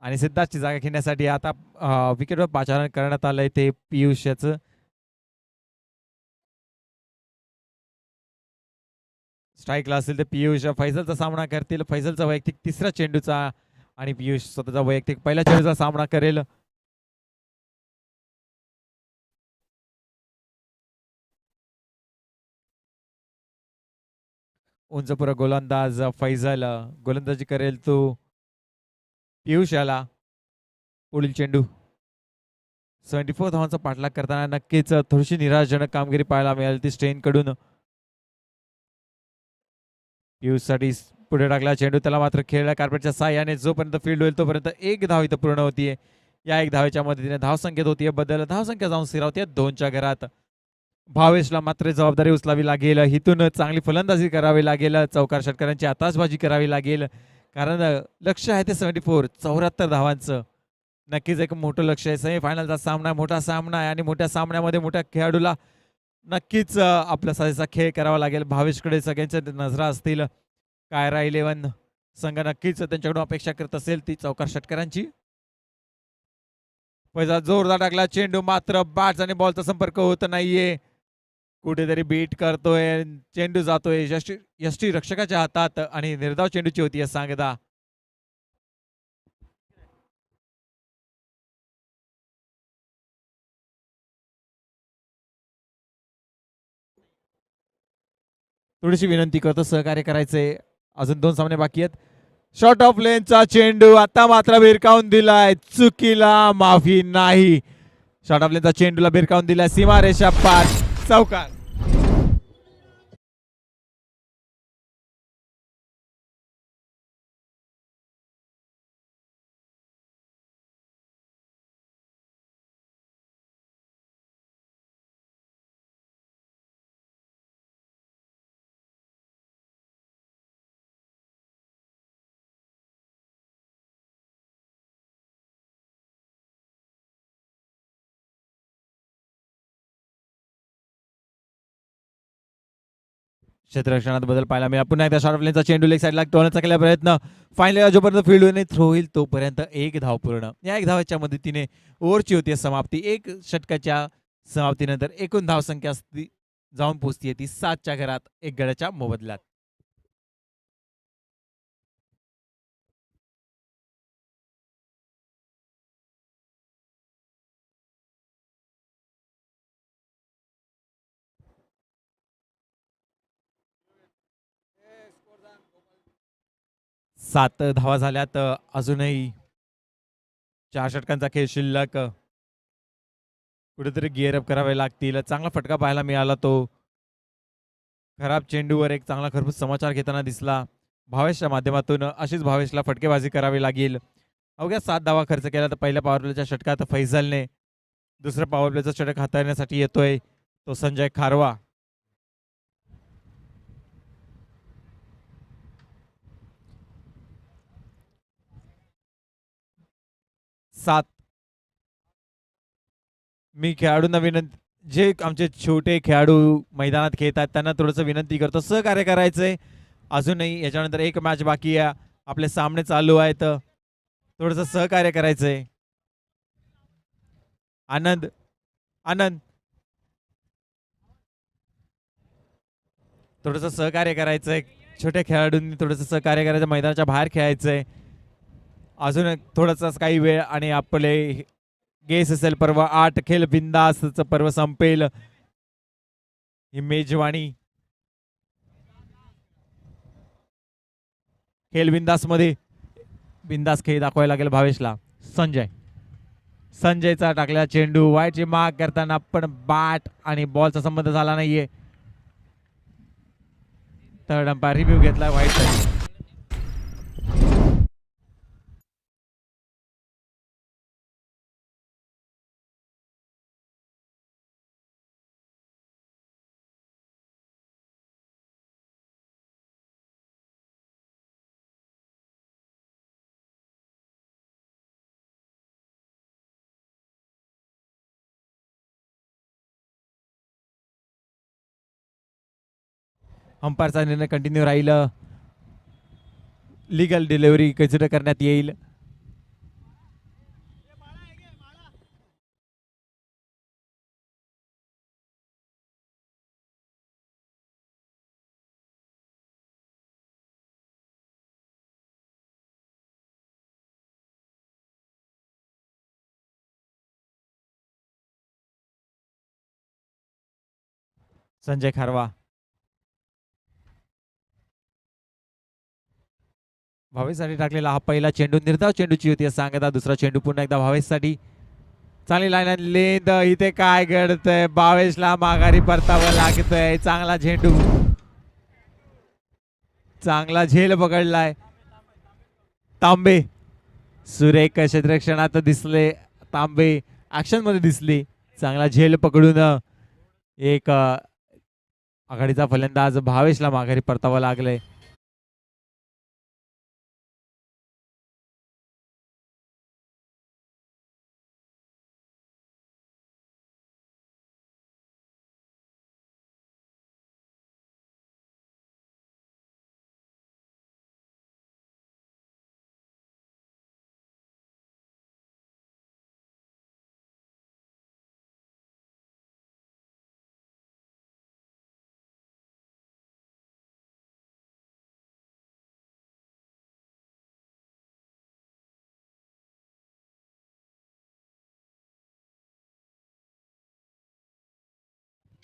आणि सिद्धार्थची जागा घेण्यासाठी आता विकेटवर पाचारण करण्यात आलंय ते पियुष याचं. स्ट्राईकला असेल तर पियुष फैजलचा सामना करतील. फैजलचा वैयक्तिक 3रा चेंडूचा आणि पियुष स्वतःचा वैयक्तिक पहिल्या चेंडूचा सामना करेल. उंचपुरा गोलंदाज फैजल गोलंदाजी करेल तो पियुष याला. पुढील चेंडू 74 धावांचा पाठलाग करताना नक्कीच थोडीशी निराशजनक कामगिरी पाहायला मिळाली ती स्टेन कडून. साठी पुढे टाकला चेंडू, त्याला मात्र खेळला कार्पेटच्या साह्याने जोपर्यंत फील्ड होईल तोपर्यंत एक धाव इथं पूर्ण होतीये. या एक धावेच्या मदतीने धावसंख्येत होतीये बदल, धावसंख्या जाऊन स्थिरावते 2च्या घरात. भावेशला मात्र जबाबदारी उचलावी लागेल, हिथून चांगली फलंदाजी करावी लागेल, चौकार षटकारांची आताचबाजी करावी लागेल, कारण लक्ष आहे ते 74 धावांचं. नक्कीच एक मोठं लक्ष आहे. सेमीफायनलचा सामना, मोठा सामना आहे आणि मोठ्या सामन्यामध्ये मोठ्या खेळाडूला नक्कीच आपल्या साजेसा खेळ करावा लागेल. भावेशकडे सगळ्यांच्या नजरा असतील. कायरा 11 संघ नक्कीच त्यांच्याकडून अपेक्षा करत असेल ती चौकार षटकारांची. पैसा जोरदार टाकला चेंडू, मात्र बॅट्स आणि बॉलचा संपर्क होत नाहीये. कुठेतरी बीट करतोय, चेंडू जातोय यष्टी रक्षकाच्या हातात आणि निर्धाव चेंडूची होती सांगता. थोडीशी विनंती करतो सहकार्य करायचंय, अजून 2 सामने बाकी आहेत. शॉर्ट ऑफ लेनचा चेंडू आता मात्र भिरकावून दिलाय, चुकीला माफी नाही. शॉर्ट ऑफ लेनचा चेंडूला भिरकावून दिलाय, सीमारेषा पार, चौकार. क्षेत्ररक्षणात बदल पाहायला मिळाला. पुन्हा एकदा शॉर्ट ऑफ लेनचा चेंडू लेग साईडला टोलण्याचा केला प्रयत्न, फायनल जोपर्यंत फील्ड होईल थ्रो होईल तोपर्यंत एक धाव पूर्ण. या एक धावाच्या मदतीने ओव्हरची होती समाप्ती. एक षटकाच्या समाप्तीनंतर एकूण धावसंख्या जाऊन पोहोचतीये ती 7च्या घरात, एक गड्याच्या मोबदल्यात. सात धावा झाल्यात, अजूनही 4 षटकांचा खेळ शिल्लक. कुठेतरी गिअरअप करावे लागतील. चांगला फटका पाहायला मिळाला तो. खराब चेंडूवर एक चांगला खरपूस समाचार घेताना दिसला भावेशच्या माध्यमातून. अशीच भावेशला फटकेबाजी करावी लागेल. अवघ्या 7 धावा खर्च केला तर पहिल्या पॉवर प्लेच्या षटकात फैजलने दुसऱ्या पॉवर प्लेचा षटक हाताळण्यासाठी येतोय तो संजय खारवा. 7 मी खेळाडूंना विनंती, जे आमचे छोटे खेळाडू मैदानात खेळतात त्यांना थोडंसं विनंती करतो सहकार्य करायचंय. अजूनही याच्यानंतर एक मॅच बाकी आहे, आपले सामने चालू आहेत, थोडंसं सहकार्य करायचंय. आनंद आनंद थोडंसं सहकार्य करायचंय. छोट्या खेळाडूंनी थोडंसं सहकार्य करायचं, मैदानाच्या बाहेर खेळायचंय. अजून थोडासाच काही वेळ आणि आपले गेस असेल पर्व 8 खेळ बिंदासचं पर्व संपेल. ही मेजवानी खेळ बिंदास मध्ये बिंदास खेळ दाखवायला लागेल भावेशला. संजयचा टाकलेला चेंडू वाईटची माग करताना पण बॅट आणि बॉलचा संबंध झाला नाहीये. थर्ड अंपायर रिव्ह्यू घेतला वाईट. अंपायरचा निर्णय कंटिन्यू राहील. लीगल डिलिव्हरी कन्सिडर करण्यात येईल. संजय खारवा भावेशसाठी टाकलेला हा पहिला चेंडू निर्धाव चेंडूची होती सांगता. दुसरा चेंडू पुन्हा एकदा भावेशसाठी. चांगली लाईन लेंद. इथे काय घडतंय? भावेशला माघारी परतावं लागतंय. चांगला झेंडू, चांगला झेल पकडलाय तांबे. सुरेख क्षेत्ररक्षणात दिसले तांबे, ऍक्शन मध्ये दिसली. चांगला झेल पकडून एक आघाडीचा फलंदाज भावेशला माघारी परतावं लागलंय.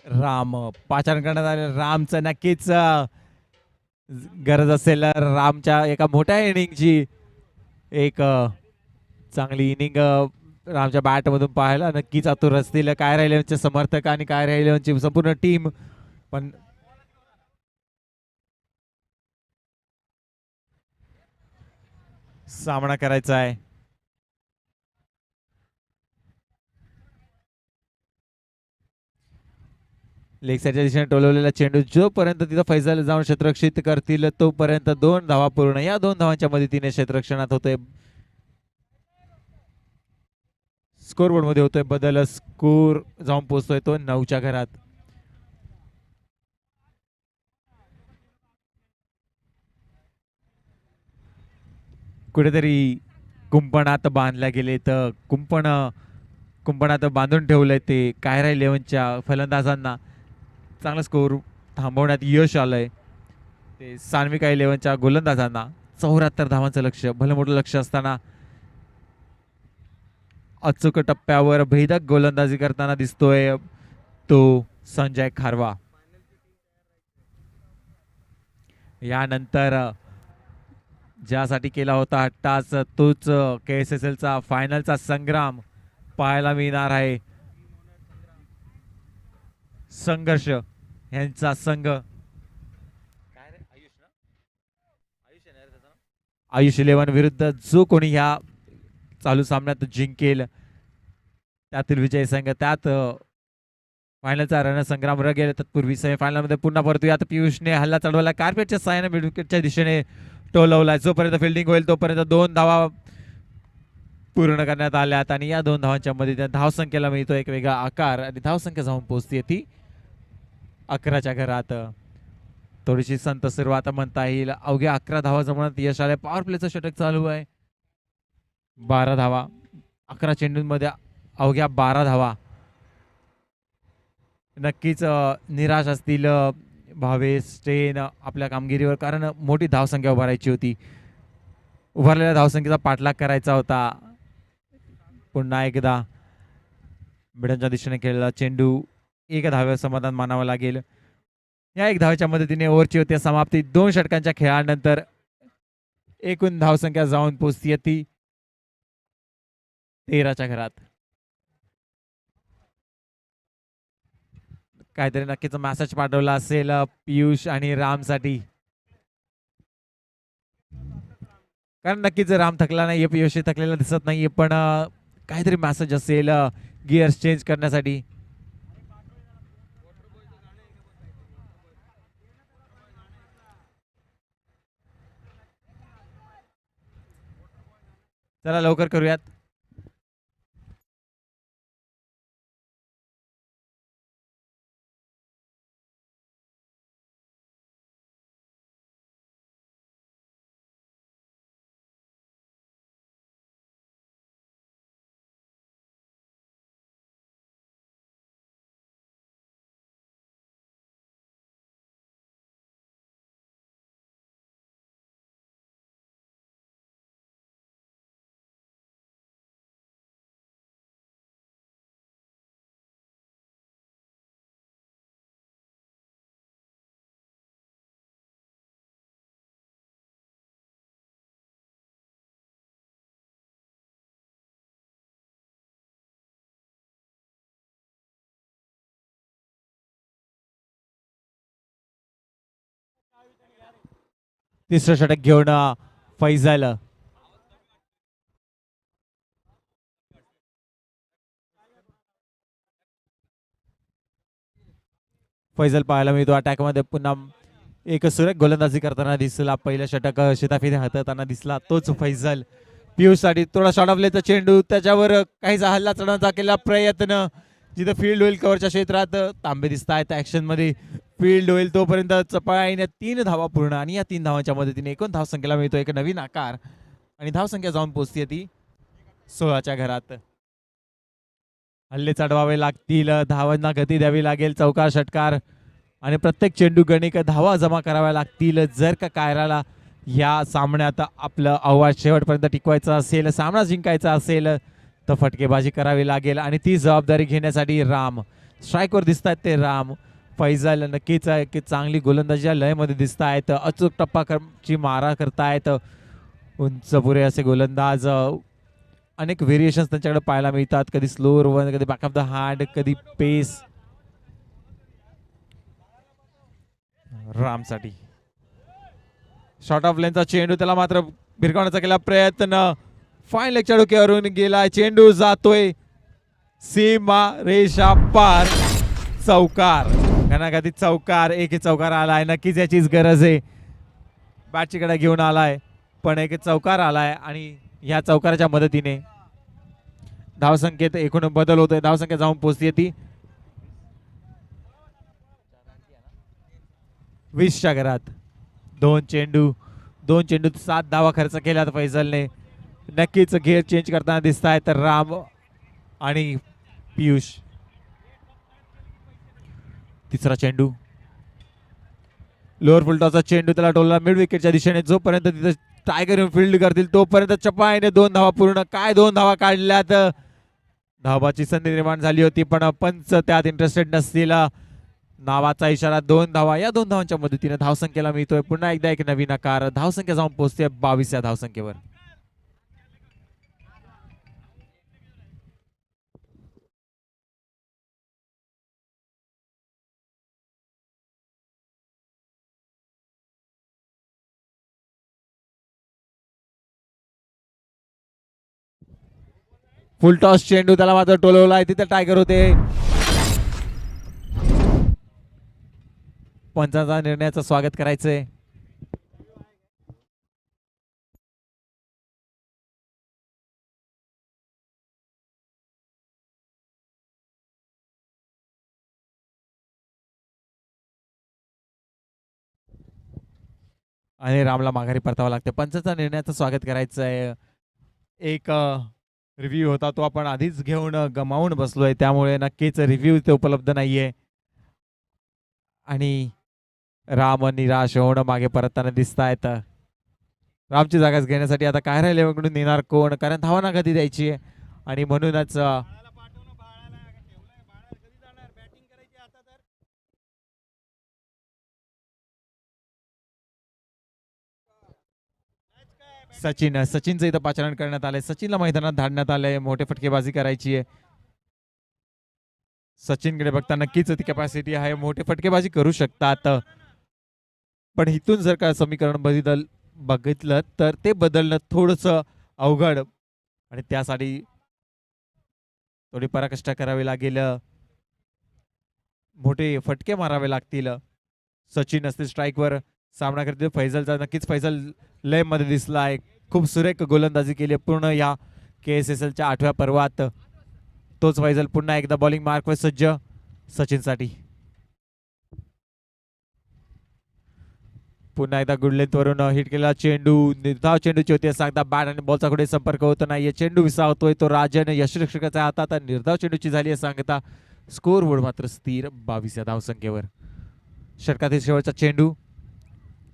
राम पाचारण करण्यात आले. रामचं नक्कीच गरज असेल रामच्या एका मोठ्या इनिंगची. एक चांगली इनिंग रामच्या बॅट मधून पाहायला नक्कीच आतुर असतील कायरा 11चे समर्थक आणि कायरा 11ची संपूर्ण टीम. पण सामना करायचा आहे. लेग साईडच्या दिशेने टोलवलेला चेंडू जोपर्यंत तिथं फैजल जाऊन क्षेत्ररक्षित करतील तोपर्यंत 2 धावा पूर्ण. या 2 धावांच्या मदतीने क्षेत्ररक्षणात होतोय. स्कोरबोर्ड मध्ये होतोय बदल. स्कोर जाऊन पोहोचतोय तो 9च्या घरात. कुठेतरी कुंपणात बांधल्या गेले तर कुंपणात बांधून ठेवलंय ते कायरा 11च्या फलंदाजांना. चांगला स्कोर थांबवण्यात यश आलंय ते सान्विका 11च्या गोलंदाजांना. 74 धावांचं लक्ष, भलं मोठं लक्ष असताना अचूक टप्प्यावर भेदक गोलंदाजी करताना दिसतोय तो संजय खारवा. यानंतर ज्यासाठी केला होता हट्टाच तोच KSSL चा फायनलचा संग्राम पाहायला मिळणार आहे. संघर्ष यांचा संघ आयुष 11 विरुद्ध जो कोणी ह्या चालू सामन्यात जिंकेल त्यातील विजय संघ त्यात फायनलचा रणसंग्राम रंगेल. तत्पूर्वी सेमीफायनल मध्ये पुन्हा परतूया. आता पियुषने हल्ला चढवला कार्पेटच्या साहाय्याने मिड विकेटच्या दिशेने टोलवलाय. जोपर्यंत फिल्डिंग होईल तोपर्यंत 2 धावा पूर्ण करण्यात आल्यात आणि या 2 धावांच्या मध्ये धावसंख्येला मिळतो एक वेगळा आकार आणि धावसंख्या जाऊन पोहोचते ती 11च्या घरात. थोडीशी संत सुरुवात म्हणता येईल. अवघ्या 11 धावा जमवण्यात यश आले. पॉवर प्लेचं षटक चालू आहे. 12 धावा 11 चेंडूंमध्ये अवघ्या 12 धावा. नक्कीच निराश असतील भावेश स्टेन आपल्या कामगिरीवर, कारण मोठी धावसंख्या उभारायची होती. उभारलेल्या धावसंख्येचा पाठलाग करायचा होता. पुन्हा एकदा भिडांच्या दिशेने खेळलेला चेंडू 1 धाव्यावर समाधान मानावं लागेल. या 1 धावेच्या मदतीने ओव्हरची होती समाप्ती. 2 षटकांच्या खेळानंतर एकूण धावसंख्या जाऊन पोहोचती ती 13च्या घरात. काहीतरी नक्कीच मेसेज पाठवला असेल पियुष आणि रामसाठी, कारण नक्कीच राम थकला नाहीये, पियुष थकलेला दिसत नाहीये, पण काहीतरी मेसेज असेल गिअर्स चेंज करण्यासाठी. चला लवकर करूयात. तिसरं षटक घेऊन फैजल पाहायला मिळतो अटॅकमध्ये पुन्हा एक सुरेख गोलंदाजी करताना दिसला. पहिलं षटक शिताफीने हाताळताना दिसला तोच फैजल. पियुष साठी थोडा शॉर्ट ऑफ लेचा चेंडू, त्याच्यावर काहीसा हल्ला चढवण्याचा केला प्रयत्न, जिथं फील्ड होईल कव्हरच्या क्षेत्रात. तांबे दिसत आहेत ऍक्शन मध्ये. फील्ड होईल तोपर्यंत चपळाईने 3 धावा पूर्ण आणि या 3 धावांच्या मदतीने एकूण धावसंख्येला मिळतो एक नवीन आकार आणि धावसंख्या जाऊन पोहोचते ती 16च्या घरात. हल्ले चढवावे लागतील, धावांना गती द्यावी लागेल, चौकार षटकार आणि प्रत्येक चेंडू गणिक धावा जमा कराव्या लागतील. जर का कायराला या सामन्यात आपलं आव्हान शेवटपर्यंत टिकवायचं असेल, सामना जिंकायचा असेल, तर फटकेबाजी करावी लागेल आणि ती जबाबदारी घेण्यासाठी राम स्ट्राईकवर दिसत आहेत. ते राम फैजल नक्कीच की चांगली गोलंदाजी या लयमध्ये दिसत आहेत. अचूक टप्पाची मारा करतायत. उंच पुरे असे गोलंदाज, अनेक व्हेरिएशन्स त्यांच्याकडे पाहायला मिळतात. कधी स्लोअर वन, कधी बॅक ऑफ द हँड, कधी पेस. रामसाठी शॉर्ट ऑफ लेनचा चेंडू, त्याला मात्र भिरकावण्याचा केला प्रयत्न. फाईन लेगच्या डोक्यावरून गेला चेंडू, जातोय सीमा रेषा पार. चौकार, घणाघाती चौकार. एक चौकार आलाय, नक्कीच याचीच गरज आहे. बॅटची कडे घेऊन आलाय पण एक चौकार आलाय आणि या चौकाराच्या मदतीने धावसंख्येत एकूण बदल होतोय. धावसंख्या जाऊन पोहोचते ती 20च्या घरात. दोन चेंडू 7 धावा खर्च केल्यात फैजलने. नक्कीच घेर चेंज करताना दिसत आहेत राम आणि पियुष. तिसरा चेंडू, लोअर फुलटॉसचा चेंडू, त्याला टोलला मिड विकेटच्या दिशेने. जोपर्यंत तिथे टायगर येऊन फील्ड करतील तोपर्यंत चपाईने 2 धावा पूर्ण. काय 2 धावा काढल्यात. धावाची संधी निर्माण झाली होती पण पंच त्यात इंटरेस्टेड नसतील. नावाचा इशारा 2 धावा. या 2 धावांच्या मदतीने धावसंख्येला मिळतोय पुन्हा एकदा एक नवीन आकार. धावसंख्या जाऊन पोहोचते 22 या धावसंख्येवर. फुल टॉस चेंडू, त्याला मात्र टोलवला आहे. तिथे टायगर होते. पंचांचा निर्णयाचं स्वागत करायचंय. आणि रामला माघारी परतावं लागते. पंचांचा निर्णयाचं स्वागत करायचंय. एक रिव्ह्यू होता तो आपण आधीच घेऊन गमावून बसलोय, त्यामुळे नक्कीच रिव्ह्यू इथे उपलब्ध नाहीये आणि राम निराश होऊन मागे परतताना दिसत आहेत. रामची जागाच घेण्यासाठी आता काय राहिले येणार कोण, कारण धावांना गती द्यायची आहे आणि म्हणूनच सचिनचं इथं पाचारण करण्यात आलंय. सचिनला मैदानात धाडण्यात आलंय. मोठे फटकेबाजी करायची आहे. सचिनकडे बघता नक्कीच ती कॅपॅसिटी आहे, मोठे फटकेबाजी करू शकतात. पण इथून जर का समीकरण बघितलं तर ते बदलणं थोडस अवघड आणि त्यासाठी थोडी पराकष्ट करावी लागेल. मोठे फटके मारावे लागतील. सचिन असते स्ट्राईकवर. सामना करते फैजलचा. नक्कीच फैजल लय मध्ये दिसला आहे. खूप सुरेख गोलंदाजी केली पूर्ण या KSSLच्या 8व्या पर्वात. तोच फैजल पुन्हा एकदा बॉलिंग मार्कवर सज्ज. सचिनसाठी पुन्हा एकदा गुड लेंथ वरून हिट केलेला चेंडू. निर्धाव चेंडूची होती सांगता बॅट आणि बॉलचा कुठे संपर्क होत नाहीये. चेंडू विसावतोय तो राजन यशरक्षकाच्या हातात. निर्धाव चेंडूची झाली आहे सांगता. स्कोर बोर्ड मात्र स्थिर 22 या धावसंख्येवर. षटकातील शेवटचा चेंडू,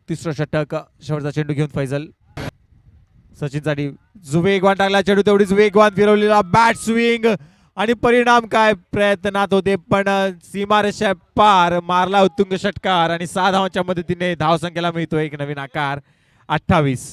तिसरा षटक. शेवटचा चेंडू घेऊन फैजल. सचिनसाठी जो वेगवान टाकला चेंडू, तेवढीच वेगवान फिरवलेला बॅट स्विंग आणि परिणाम काय प्रयत्नात होते पण सीमारेषा पार मारला उत्तुंग षटकार आणि 6 धावांच्या मदतीने धावसंख्येला मिळतो एक नवीन आकार 28.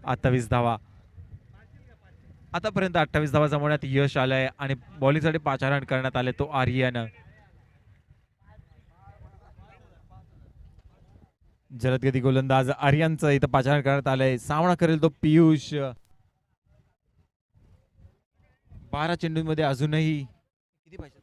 28 धावा. आतापर्यंत 28 धावा जमवण्यात यश आलंय आणि बॉलिंगसाठी 5 रन करण्यात आले तो आर्यन. जलदगती गोलंदाज आर्यनचं इथं 5 रन करण्यात आलंय. सामना करेल तो पियुष. 12 चेंडूंमध्ये अजूनही किती पाहिजे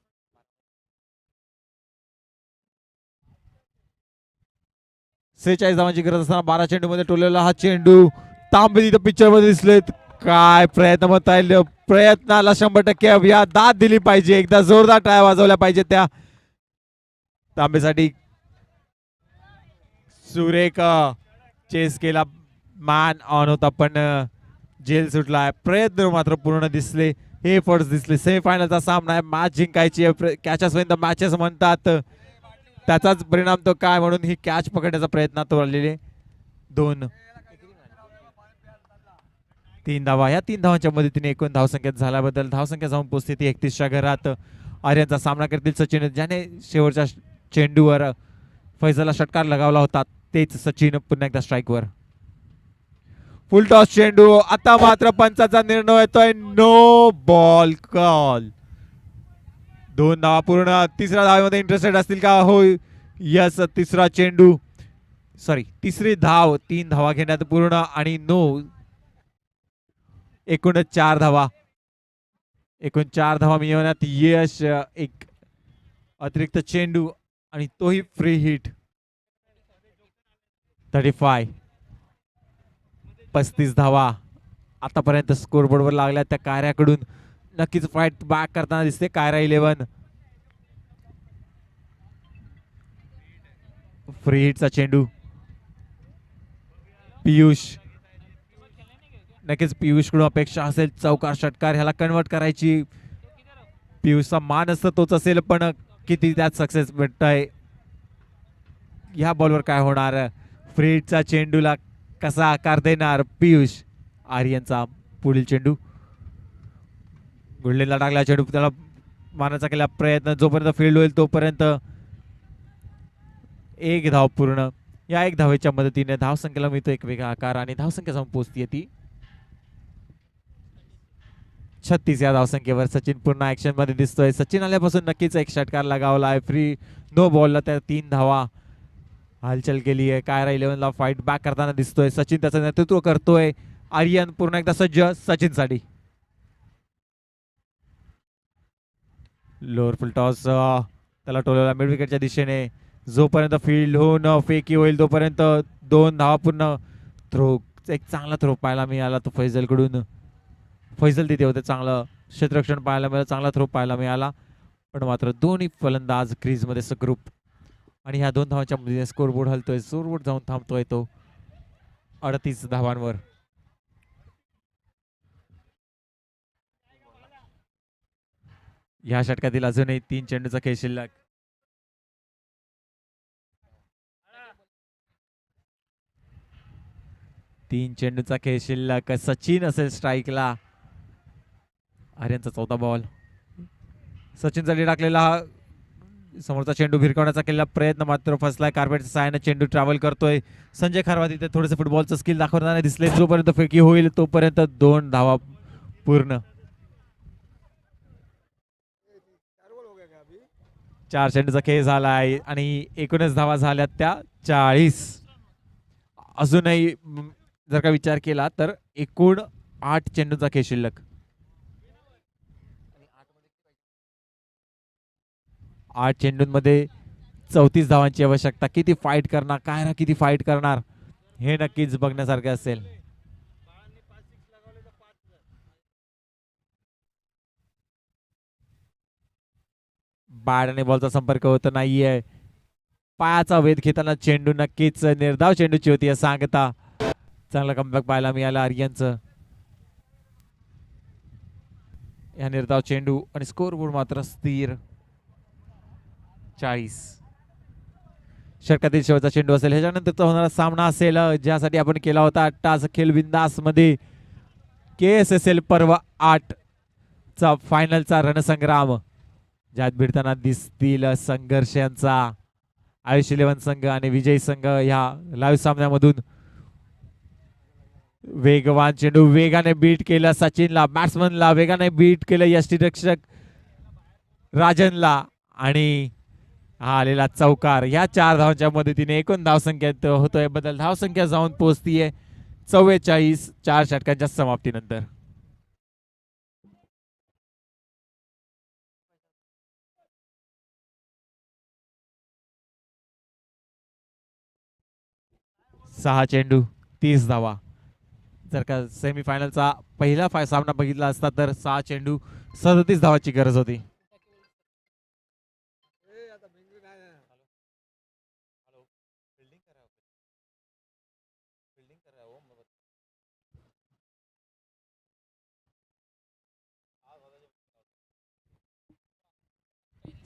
46 धावांची गरज असताना 12 चेंडूमध्ये टोलेला हा चेंडू. तांबे तिथं पिक्चर मध्ये दिसलेत. काय प्रयत्न म्हणता येईल, प्रयत्नाला 100% या दाद दिली पाहिजे. एकदा जोरदार टाळ्या वाजवल्या पाहिजे त्या तांबेसाठी. सुरेख चेस केला, मॅन ऑन होता पण जेल सुटलाय. प्रयत्न मात्र पूर्ण दिसले, हे एफर्ट्स दिसले. सेमीफायनलचा सामना आहे, मॅच जिंकायची आहे. कॅचेस विन द मॅचेस म्हणतात, त्याचाच परिणाम तो काय म्हणून ही कॅच पकडण्याचा प्रयत्न तो आलेले. 3 धावा. या 3 धावांच्या मदतीने एकूण धावसंख्येत झाल्याबद्दल धावसंख्या जाऊन पोहोचते ती 31च्या घरात. आर्यनचा सामना करतील सचिन, ज्याने शेवटच्या चेंडूवर फैजलला षटकार लगावला होता. तेच सचिन पुन्हा एकदा स्ट्राईकवर. फुल टॉस चेंडू. आता मात्र पंचाचा निर्णय येतोय, नो बॉल कॉल. 2 धावा पूर्ण. तिसऱ्या धावेमध्ये इंटरेस्टेड असतील का? हो यस. तिसरा चेंडू, सॉरी तिसरी धाव. 3 धावा घेण्यात पूर्ण आणि नो. एकूण 4 धावा. एकूण 4 धावा मिळवण्यात यश. एक अतिरिक्त चेंडू आणि तोही फ्री हिट. 35 धावा आतापर्यंत स्कोरबोर्डवर लागल्या त्या कायऱ्याकडून. नक्कीच फाईट बॅक करताना दिसते कायरा 11. फ्री हिटचा चेंडू. पियुष, नक्कीच पियुषकडून अपेक्षा असेल चौकार षटकार ह्याला कन्वर्ट करायची. पियुषचा मान असतं तोच असेल, पण किती त्यात सक्सेस भेटतंय. ह्या बॉलवर काय होणार? फ्री हिटचा चेंडूला कसा आकार देणार पियुष? आर्यनचा पुढील चेंडू. गुडलेला टाकला चेंडू, त्याला मारण्याचा केला प्रयत्न. जोपर्यंत फील्ड होईल तोपर्यंत 1 धाव पूर्ण. या 1 धावेच्या मदतीने धावसंख्येला मिळतो एक वेगळा आकार आणि धावसंख्या जाऊन पोहोचते ती 36. या धावसंख्येवर सचिन पुन्हा ऍक्शन मध्ये दिसतोय. सचिन आल्यापासून नक्कीच एक षटकार लगावलाय. फ्री नो बॉलला त्या 3 धावा. हालचाल केली आहे. कायरा 11ला फाईट बॅक करताना दिसतोय. सचिन त्याचं नेतृत्व करतोय. आर्यन पुन्हा एकदा सज्ज सचिनसाठी. लोअर फुल टॉस. त्याला टोलवला मिड विकेटच्या दिशेने. जोपर्यंत फील्ड होऊन फेकी होईल तोपर्यंत 2 धावा पूर्ण. थ्रो, एक चांगला थ्रो पाहायला मिळाला तो फैजलकडून. फैजल तिथे होते, चांगलं क्षेत्ररक्षण पाहायला मिळालं, चांगला थ्रो पाहायला मिळाला. पण मात्र दोन्ही फलंदाज क्रीजमध्ये सग्रुप आणि ह्या 2 धावांच्या मध्ये स्कोरबोर्ड हलतोय. स्कोरबोर्ड जाऊन थांबतोय तो 38 धावांवर. ह्या षटकातील अजूनही 3 चेंडूचा खेळ शिल्लक. तीन चेंडूचा खेळ शिल्लक. सचिन असेल स्ट्राईकला. आर्यनचा 4था बॉल. सचिनसाठी टाकलेला हा समोरचा चेंडू भिरकवण्याचा केलेला प्रयत्न मात्र फसलाय. कार्पेटच्या साहाय्याने चेंडू ट्रॅव्हल करतोय. संजय खारवा तिथे थोडेसे फुटबॉलचं स्किल दाखवताना दिसले. जोपर्यंत फेकी होईल तोपर्यंत 2 धावा पूर्ण. 4 चेंडूचा खेळ झालाय आणि 19 धावा झाल्यात त्या 40. अजूनही जर का विचार केला तर एकूण 8 चेंडूचा खेळ शिल्लक. 8 चेंडूंमध्ये 34 धावांची आवश्यकता. किती फाईट करणार कायरा, किती फाईट करणार हे नक्कीच बघण्यासारखे असेल. बॅट आणि बॉलचा संपर्क होत नाहीये. पायाचा वेध घेताना चेंडू नक्कीच निर्धाव चेंडूची होती सांगता. चांगला कमबॅक पाहायला मिळाला आर्यनचं. या निर्धाव चेंडू आणि स्कोरबोर्ड मात्र स्थिर 40. षटकातील शेवटचा चेंडू असेल. ह्याच्यानंतरचा होणारा सामना असेल ज्यासाठी आपण केला होता टास खेल बिंदास मध्ये KSSL पर्व 8 चा फायनलचा रणसंग्राम, ज्यात भिडताना दिसतील संघर्ष यांचा आयुष 11 संघ आणि विजयी संघ ह्या लाईव्ह सामन्यामधून. वेगवान चेंडू वेगाने बीट केलं सचिनला, बॅट्समनला वेगाने बीट केलं यष्टीरक्षक राजनला आणि हा आलेला चौकार. या 4 धावांच्या मदतीने एकूण धावसंख्येत होतोय बदल. धावसंख्या जाऊन पोहोचतीये 44 4 षटकांच्या समाप्तीनंतर. सहा चेंडू 30 धावा. जर का सेमीफायनलचा पहिला सामना बघितला असता तर 6 चेंडू 37 धावाची गरज होती.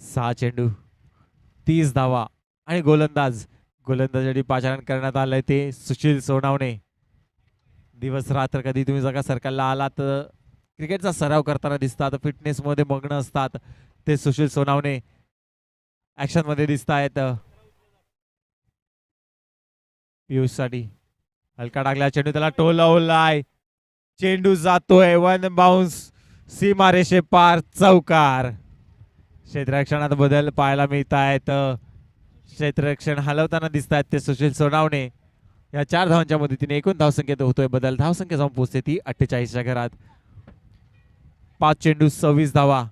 सहा चेंडू 30 धावा आणि गोलंदाजासाठी पाचारण करण्यात आलंय ते सुशील सोनावणे. दिवस रात्र कधी तुम्ही जगा सर्कलला आलात तर क्रिकेटचा सराव करताना दिसतात, फिटनेस मध्ये मग्न असतात ते सुशील सोनावणे ऍक्शन मध्ये दिसत आहेत. पियुष साठी हलका टाकला चेंडू, त्याला टोल लावलाय, चेंडू जातोय वन बाउन्स सीमा रेषे पार, चौकार. क्षेत्ररक्षणात बदल पाहायला मिळत आहेत. क्षेत्ररक्षण हलवताना दिसत आहेत ते सुशील सोनावणे. या 4 धावांच्या मदतीने एकूण धावसंख्येत होतोय बदल. धावसंख्या जाऊन पोहोचते ती 48च्या घरात. 5 चेंडू 26 धावा.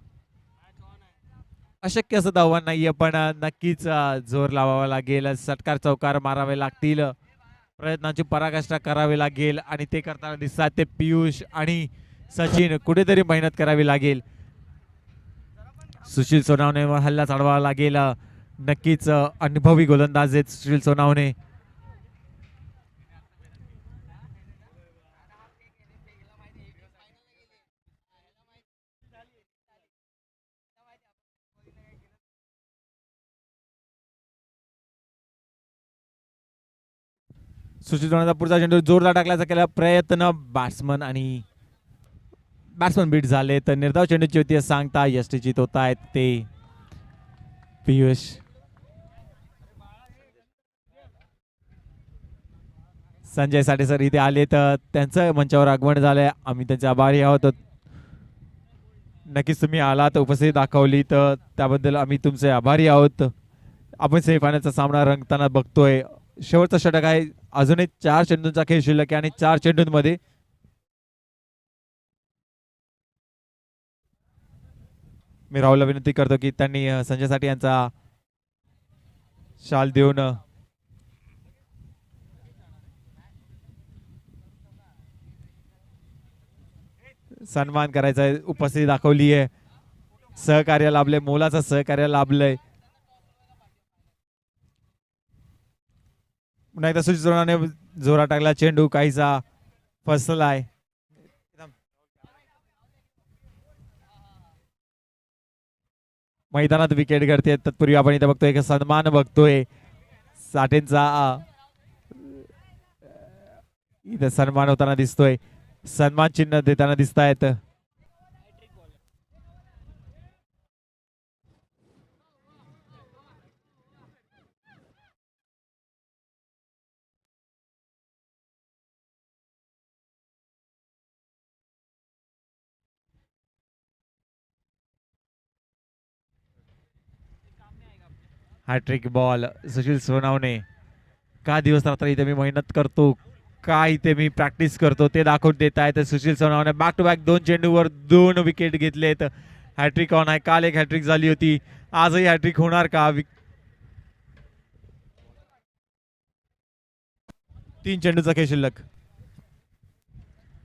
अशक्य असं धावण नाहीये पण नक्कीच जोर लावावा लागेल, षटकार चौकार मारावे लागतील, प्रयत्नांची पराकाष्ठा करावी लागेल आणि ते करताना दिसतात ते पियुष आणि सचिन. कुठेतरी मेहनत करावी लागेल. सुशील सोनावणेवर हल्ला चढवावा लागेल. नक्कीच अनुभवी गोलंदाज आहेत सुशील सोनावणे. सुशील सोनावणेचा पुढचा चेंडू जोरदार टाकल्याचा केला प्रयत्न, बॅट्समन बीट झाले तर निर्धाव चेंडूची होती सांगता यष्टीचित होत आहेत ते पियुष. संजय साठे सर इथे आले तर त्यांचं मंचावर आगमन झालंय, आम्ही त्यांचे आभारी आहोत. नक्कीच तुम्ही आलात, उपस्थिती दाखवली तर त्याबद्दल आम्ही तुमचे आभारी आहोत. आपण सेमीफायनलचा सामना रंगताना बघतोय. शेवटचा षटक आहे, अजूनही 4 चेंडूंचा खेळ शिल्लक आहे आणि 4 चेंडूंमध्ये मी राहुलला विनंती करतो की त्यांनी संजय साठे यांचा शाल देऊन सन्मान करायचा आहे. उपस्थिती दाखवली आहे, सहकार्य लाभले, मोलाचं सहकार्य लाभलंय. पुन्हा एकदा सुशील सोनावणे जोरा टाकला, चेंडू काहीसा फसलाय. मैदानात विकेट घडते. तत्पूर्वी आपण इथे बघतोय एक सन्मान बघतोय साठेंचा, इथे सन्मान होताना दिसतोय, सन्मान चिन्ह देताना दिसत आहेत. Hat trick ball Sushil Sonawane. का दिवस रात्र इथे मी मेहनत करतो, का इथे मी प्रॅक्टिस करतो ते दाखवून देत आहेत Sushil Sonawane. Back to back 2 चेंडूवर 2 विकेट घेतलेत. हॅट्रिक ऑन आहे. काल एक हॅट्रिक झाली होती, आजही हॅट्रिक होणार का? 3 चेंडूचा खेळ शिल्लक.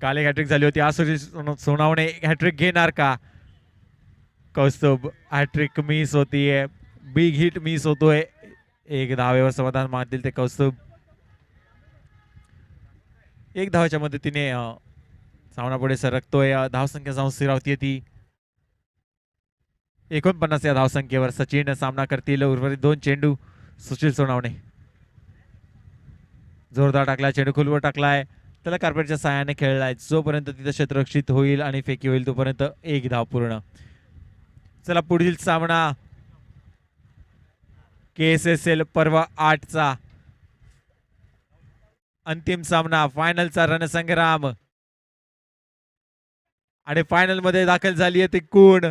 काल एक हॅट्रिक झाली होती, आज सुशील सोनावणे हॅट्रिक घेणार का? कौस्तुभ हॅट्रिक मिस होतीये, बिग हिट मिस होतोय. 1 धावेवर समाधान मानतील ते कौस्तुभ. 1 धावाच्या मदतीने सामना पुढे सरकतोय. धावसंख्या जाऊन स्थिरावतीये ती 49 या धावसंख्येवर. सचिन सामना करतील. उर्वरित 2 चेंडू सुशील सोनावणे. जोरदार टाकलाय चेंडू, खोलवर टाकलाय, त्याला कार्पेटच्या साहाय्याने खेळलाय. जोपर्यंत तिथं क्षेत्ररक्षित होईल आणि फेकी होईल तोपर्यंत 1 धाव पूर्ण. चला पुढील सामना KSSL पर्व 8 चा अंतिम सामना फायनलचा रणसंग्राम आणि फायनल मध्ये दाखल झाली आहे ती कोण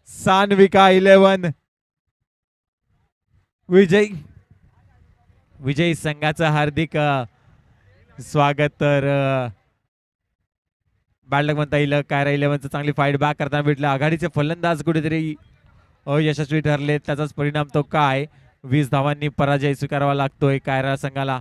सान्विका 11 विजयी संघाचं हार्दिक स्वागत. तर बॅडलक म्हणता येईल. कायरा 11चं चांगली फाईट बॅक करताना भेटलं. आघाडीचे फलंदाज कुठेतरी अयशस्वी ठरले. त्याचाच परिणाम तो काय 20 धावांनी पराजय स्वीकारावा लागतोय कायरा संघाला.